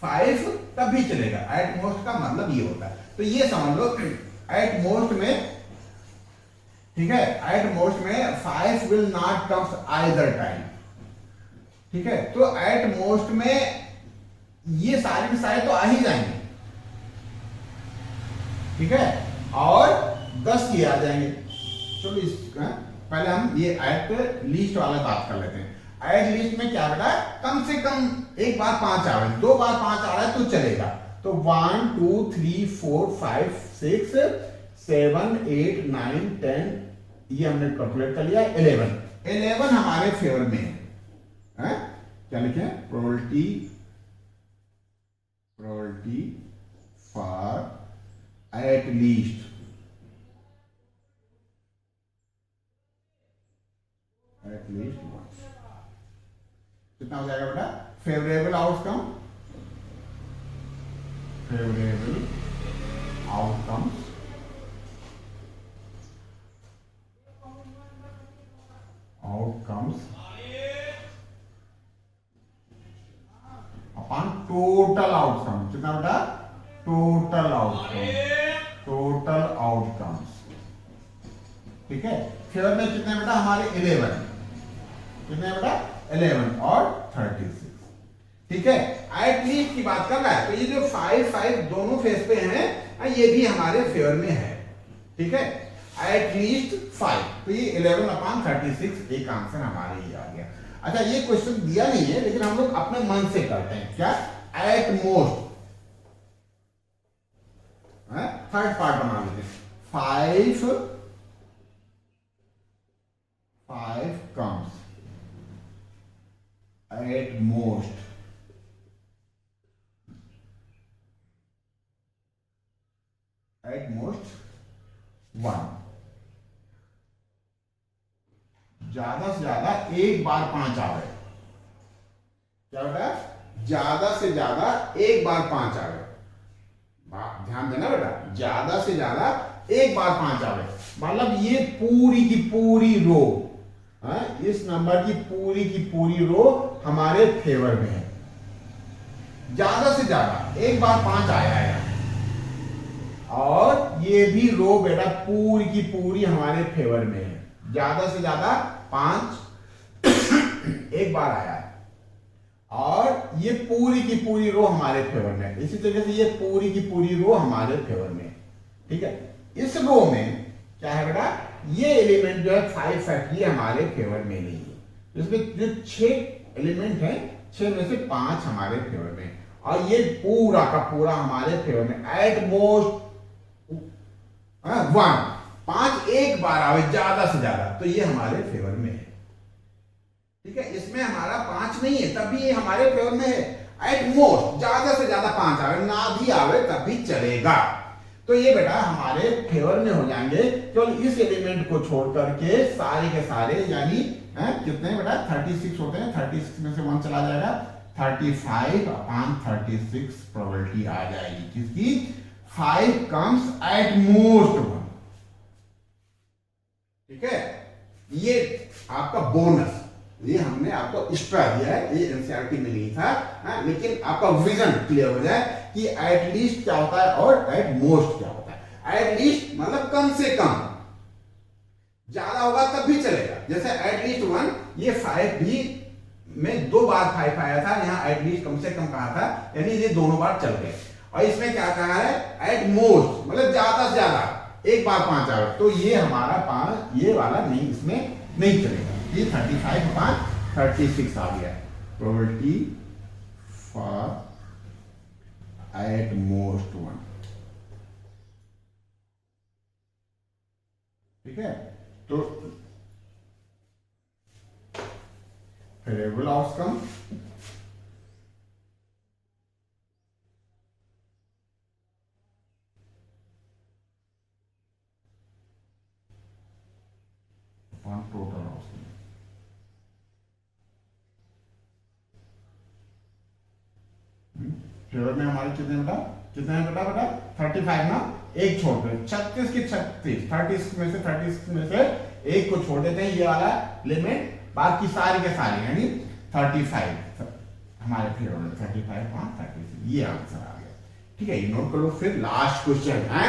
5 तब भी चलेगा, एट मोस्ट का मतलब ये होता है। तो ये समझ लो एट मोस्ट में ठीक है, एट मोस्ट में 5 will not comes either time. ठीक है, तो एट मोस्ट में ये सारे के सारे तो आ ही जाएंगे। ठीक है, और 10 ये आ जाएंगे। चलो पहले हम ये एट लीस्ट वाला बात कर लेते हैं। एट लीस्ट में क्या बेटा, कम से कम एक बार 5 आ रहा है, 2 बार 5 आ रहा है तो चलेगा। तो 1 2 3 4 5 6 7 8 9 10, ये हमने कैलकुलेट कर लिया। 11 हमारे फेवर में है। क्या लिखे, probability for at least once। कितना हो जाएगा बेटा, favourable outcome, outcomes upon total outcome. कितना बेटा, टोटल आउटकम्स। ठीक है, फेवर में कितने बेटा, हमारे 11, कितने बेटा 11 और 36। ठीक है, एट लीस्ट की बात कर रहा है, तो ये जो 5 दोनों फेस पे हैं, ये भी हमारे फेवर में है। ठीक है, एट लीस्ट 5, तो ये 11 अपॉन 36 एक आंसर हमारे ये आ गया। अच्छा, ये क्वेश्चन दिया नहीं है, लेकिन हम लोग अपने मन से करते हैं। क्या, एट मोस्ट, थर्ड पार्ट बना लेते हैं। 5 comes at most, at most 1। ज्यादा से ज्यादा एक बार 5 आवे। क्या बेटा, ज्यादा से ज्यादा एक बार 5 आवे। ध्यान देना बेटा, ज्यादा से ज्यादा एक बार 5 आवे, मतलब ये पूरी की पूरी रो, इस नंबर की पूरी रो हमारे फेवर में है। ज्यादा से ज्यादा एक बार 5 आया है, और ये भी रो बेटा पूरी की पूरी हमारे फेवर में है। ज्यादा से ज्यादा 5 एक बार आया है, और ये पूरी की पूरी रो हमारे फेवर में है। इसी तरीके से ये पूरी की पूरी रो हमारे फेवर में है। ठीक है, इस रो में क्या है बेटा, ये एलिमेंट जो है 5 फैक्टरी हमारे फेवर में नहीं है। इसमें जो 6 एलिमेंट है, 6 में से 5 हमारे फेवर में, और ये पूरा का पूरा हमारे फेवर में। एट मोस्ट 1, 5 एक बार आवे ज्यादा से ज्यादा, तो ये हमारे फेवर में है। ठीक है, इसमें हमारा 5 नहीं है, तब भी ये हमारे फेवर में है। एट मोस्ट ज्यादा से ज्यादा 5 आवे, ना भी आवे तब भी चलेगा। तो ये बेटा हमारे फेवर में हो जाएंगे, केवल इस एलिमेंट को छोड़ करके सारे के सारे, यानी कितने बेटा 36 होते हैं। 36 में से 1 चला जाएगा, 35 अपॉन 36 प्रोबेबिलिटी आ जाएगी किसकी, 5 कम्स एट मोस्ट 1। ठीक है, ये आपका बोनस, ये हमने आपको एक्स्ट्रा दिया है, ये एनसीईआरटी में नहीं था, लेकिन आपका विजन क्लियर हो जाए कि एट लीस्ट क्या होता है और एट मोस्ट क्या होता है। एट लीस्ट मतलब कम से कम, ज्यादा होगा तब भी चलेगा। जैसे एट लीस्ट 1, ये 5 भी में 2 बार 5 आया था, यहाँ एट लीस्ट कम से कम कहा था, यानी ये दोनों बार चल गए। और इसमें क्या कहा है, एट मोस्ट मतलब ज्यादा से ज्यादा एक बार 5 आ गए, तो ये हमारा 5 ये वाला नहीं, इसमें नहीं चलेगा। ये 35 अपॉन 36 आ गया, प्रोबेबिलिटी फॉर एट मोस्ट 1। ठीक है, तो favourable outcome upon total outcome. Favour में हमारे कितने हैं बेटा 35 ना, एक छोड़ दो, 36 की 36, 36 में से एक को छोड़ देते हैं, ये वाला लिमिट, बाकी सारे के सारे यानी 35 हमारे फेवर में, 35 अपॉन 36, ये आंसर आ गया। ठीक है, ये नोट करो। फिर लास्ट क्वेश्चन है,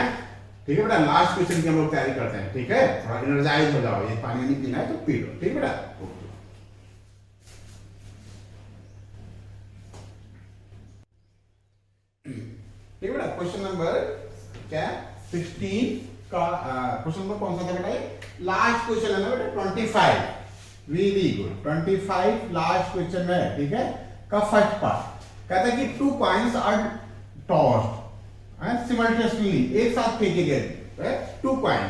ठीक है बेटा, लास्ट क्वेश्चन की हम लोग तैयारी करते हैं। ठीक है, थोड़ा एनर्जाइज हो जाओ, ये पानी नहीं पीना है तो पी लो। ठीक है बेटा, ठीक है बेटा। क्वेश्चन नंबर क्या 16 का क्वेश्चन नंबर कौन सा था बेटा? लास्ट क्वेश्चन है ना बेटा, 25। वेरी गुड, 25 लास्ट क्वेश्चन है। ठीक है, का फर्स्ट पार्ट कहता है कि 2 कॉइन्स आर टॉस्ड सिमल्टेनियसली, एक साथ फेंके गए 2 कॉइन,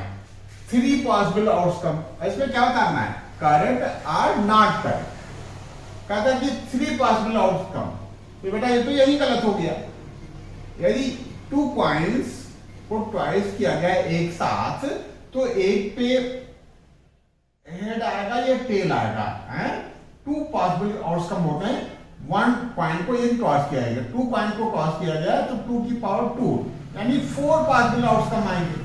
3 पॉसिबल आउटकम। इसमें क्या बताना है? Correct or not correct. कहता है कि 3 पॉसिबल आउटकम, तो बेटा ये तो यही गलत हो गया। यदि 2 कॉइन्स को ट्वाइस किया गया एक साथ, तो एक पे हेड आएगा या टेल आएगा। 2 पॉसिबल आउटकम होते हैं। 1 कॉइन को यदि टॉस किया गया, 2 कॉइन को टॉस किया गया तो 2 की पावर 2, यानी 4 पॉसिबल आउटकम आएंगे।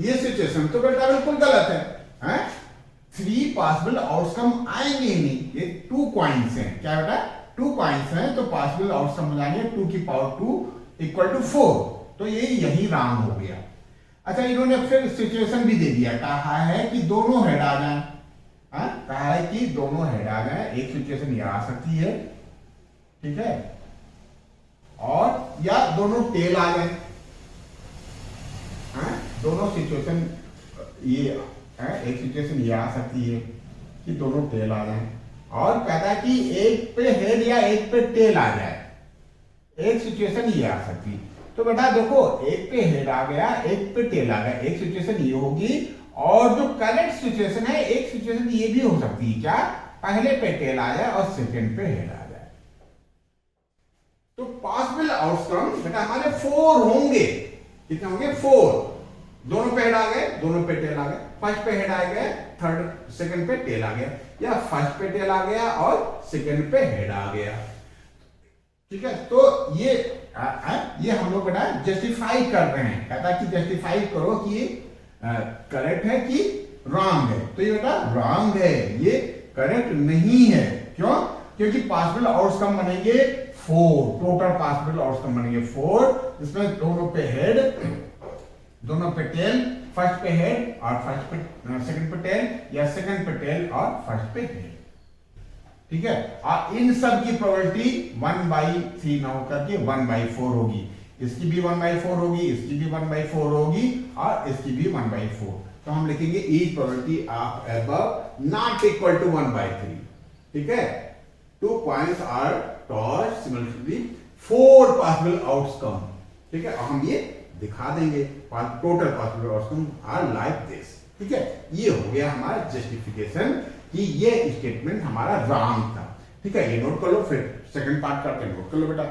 ये सिचुएशन तो बेटा बिल्कुल गलत है। 3 पॉसिबल आउटकम आएंगे ही नहीं। ये 2 कॉइन्स हैं, क्या बेटा? 2 कॉइन्स हैं, तो पॉसिबल आउटकम हो जाएंगे 2 की पावर 2 इक्वल टू 4। तो ये यही रॉन्ग हो गया। अच्छा, इन्होंने फिर सिचुएशन भी दे दिया, कहा है कि दोनों हेड आ जाए। कहा है कि दोनों हेड आ जाए। एक सिचुएशन यह आ सकती है, ठीक है, और या दोनों टेल आ जाए। दोनों सिचुएशन ये एक सिचुएशन ये आ सकती है कि दोनों टेल आ जाए, और कहता है कि एक पे हेड या एक पे टेल आ जाए। एक सिचुएशन ये आ सकती है। तो बेटा देखो, एक पे हेड आ गया, एक पे टेल आ गया, एक सिचुएशन ये होगी। और जो करेक्ट सिचुएशन है, एक सिचुएशन ये भी हो सकती है, क्या? पहले पे टेल आ जाए और सेकंड पे हेड आ जाए। तो पॉसिबल आउटकम बेटा हमारे 4 होंगे। कितने होंगे? 4। दोनों पे हेड आ गए, दोनों पे टेल आ गए। फर्स्ट पे हेड आ गया, थर्ड सेकंड पे टेल आ गया, या फर्स्ट पे टेल आ गया और सेकंड पे हेड आ गया। ठीक है, तो ये हम लोग बेटा जस्टिफाई कर रहे हैं। कहता है कि जस्टिफाई करो कि ये करेक्ट है कि रॉन्ग है। तो ये बेटा रॉन्ग है, ये करेक्ट नहीं है। क्यों? क्योंकि पॉसिबल आउटकम बनेंगे 4, टोटल पॉसिबल आउटकम बनेंगे 4, जिसमें दोनों पे हेड, दोनों पे टेल, फर्स्ट पे हेड और फर्स्ट पे सेकंड पे टेल, या सेकंड पे टेल और फर्स्ट पे हेड। ठीक है, और इन सब की प्रोबेबिलिटी 1/3 ना होकर के 1/4 होगी। इसकी भी 1/4 होगी, इसकी भी 1/4 होगी, और इसकी भी 1/4। तो हम लिखेंगे each probability of above not equal to 1/3। ठीक है, 2 coins are tossed similarly, 4 possible outcome. ठीक है, और हम ये दिखा देंगे total possible outcome are like this. ठीक है, ये हो गया हमारा जस्टिफिकेशन कि ये स्टेटमेंट हमारा रॉन्ग था। ठीक है, ये नोट कर लो, फिर सेकंड पार्ट करके नोट कर लो बेटा।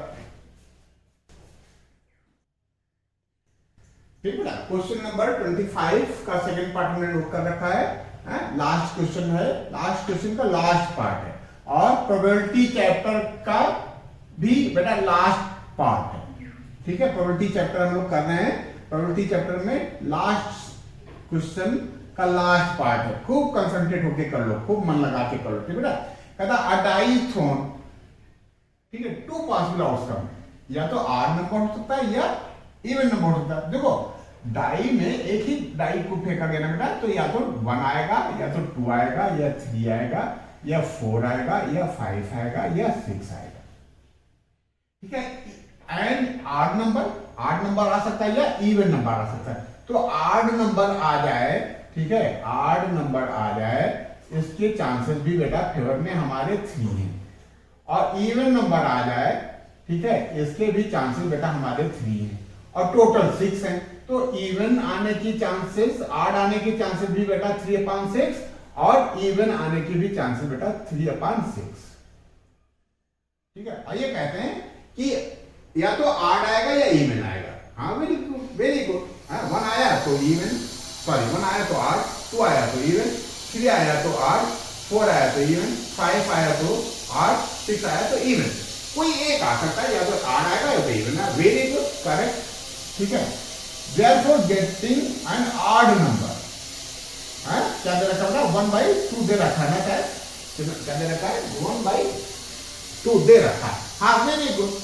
ठीक बेटा, क्वेश्चन नंबर 25 का सेकंड पार्ट हमने नोट कर रखा है। लास्ट क्वेश्चन है, लास्ट क्वेश्चन का लास्ट पार्ट है, और प्रोबेबिलिटी चैप्टर का भी बेटा लास्ट पार्ट है। ठीक है, प्रोबेबिलिटी चैप्टर हम लोग कर रहे हैं। प्रोबेबिलिटी चैप्टर में लास्ट क्वेश्चन का लास्ट पार्ट है। खूब कंसंट्रेट होके कर लो, खूब मन लगा के कर लो। ठीक है बेटा, कहता अ डाई थ्रोन, ठीक है, 2 पॉसिबल आउटकम, या तो आड नंबर हो सकता है या इवन नंबर हो सकता है। देखो, डाई में एक ही डाई को फेंका गया ना बेटा, तो या तो 1 आएगा, या तो 2 आएगा, या 3 आएगा, या 4 आएगा, या 5 आएगा, या 6 आएगा। ठीक है, एंड आड नंबर आ सकता है या इवन नंबर आ सकता है। तो आड नंबर आ जाए, ठीक है, आड नंबर आ जाए, इसके चांसेस भी बेटा फेवर में हमारे 3 हैं। और इवन नंबर आ जाए, ठीक है, इसके भी चांसेस बेटा हमारे 3 हैं, और टोटल 6 हैं। तो इवन आने की चांसेस, आड आने की चांसेस भी बेटा 3/6, और इवन आने की भी चांसेस बेटा 3/6। ठीक है, और ये कहते हैं कि या तो आड आएगा या इवन आएगा। हाँ, वेरी गुड, वेरी गुड। 1 आया तो इवन, सॉरी 1 आया तो आड, 2 आया तो इवन, 3 आया तो आड, 4 आया तो इवन, 5 आया तो आड, 6 आया तो इवन। कोई एक आ सकता है, या तो आड आएगा या तो इवन है। Very good, correct. ठीक है, therefore getting an odd number, क्या दे रखा है? 1/2 दे रखा है ना, क्या दे रखा है? 1/2 दे रखा है। हाँ, वेरी गुड।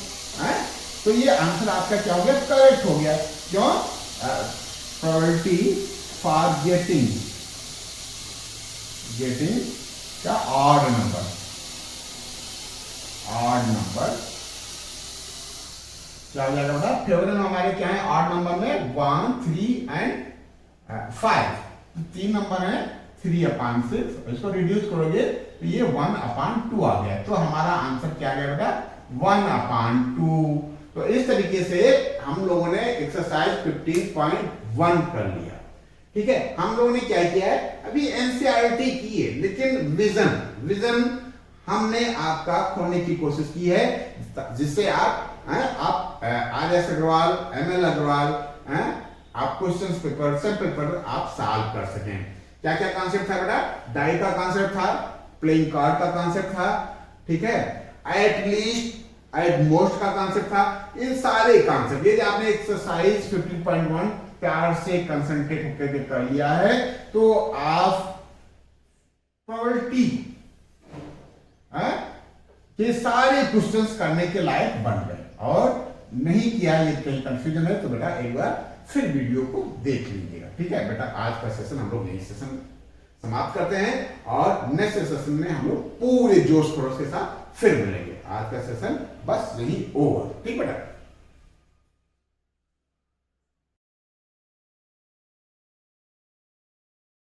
तो ये आंसर आपका क्या हो गया? करेक्ट हो गया। क्यों? प्रोबेबिलिटी फॉर गेटिंग का ऑड नंबर क्या हो जाएगा बेटा? फेवरेबल हमारे क्या है ऑड नंबर में 1, 3 एंड 5, 3 नंबर है 3/6, इसको रिड्यूस करोगे तो ये 1/2 आ गया, तो हमारा आंसर क्या आ गया बेटा? 1/2। तो इस तरीके से हम लोगों ने एक्सरसाइज 15.1 कर लिया। ठीक है, हम लोगों ने क्या किया है, अभी एनसीईआरटी की है, लेकिन विजन हमने आपका खोलने की कोशिश की है, जिससे आप RS अग्रवाल, ML अग्रवाल आप क्वेश्चन पेपर, सब पेपर आप सॉल्व कर सकें। क्या क्या कॉन्सेप्ट था बेटा? डाई का कॉन्सेप्ट था, प्लेइंग कार्ड का कॉन्सेप्ट था, ठीक है, एट लीस्ट एट मोस्ट का कॉन्सेप्ट था। इन सारे कॉन्सेप्ट ये जो आपने एक्सरसाइज 15.1 प्यार से कंसंट्रेट होकर कर लिया है, तो आप प्रोबेबिलिटी ये सारे क्वेश्चंस करने के लायक बन गए। और नहीं किया, ये कहीं कंफ्यूजन है तो बेटा एक बार फिर वीडियो को देख लीजिएगा। ठीक है बेटा, आज का सेशन हम लोग यही सेशन समाप्त करते हैं और नेक्स्ट सेशन में हम लोग पूरे जोश खरोश के साथ फिर मिलेंगे। आज का सेशन बस यही ओवर। ठीक बेटा।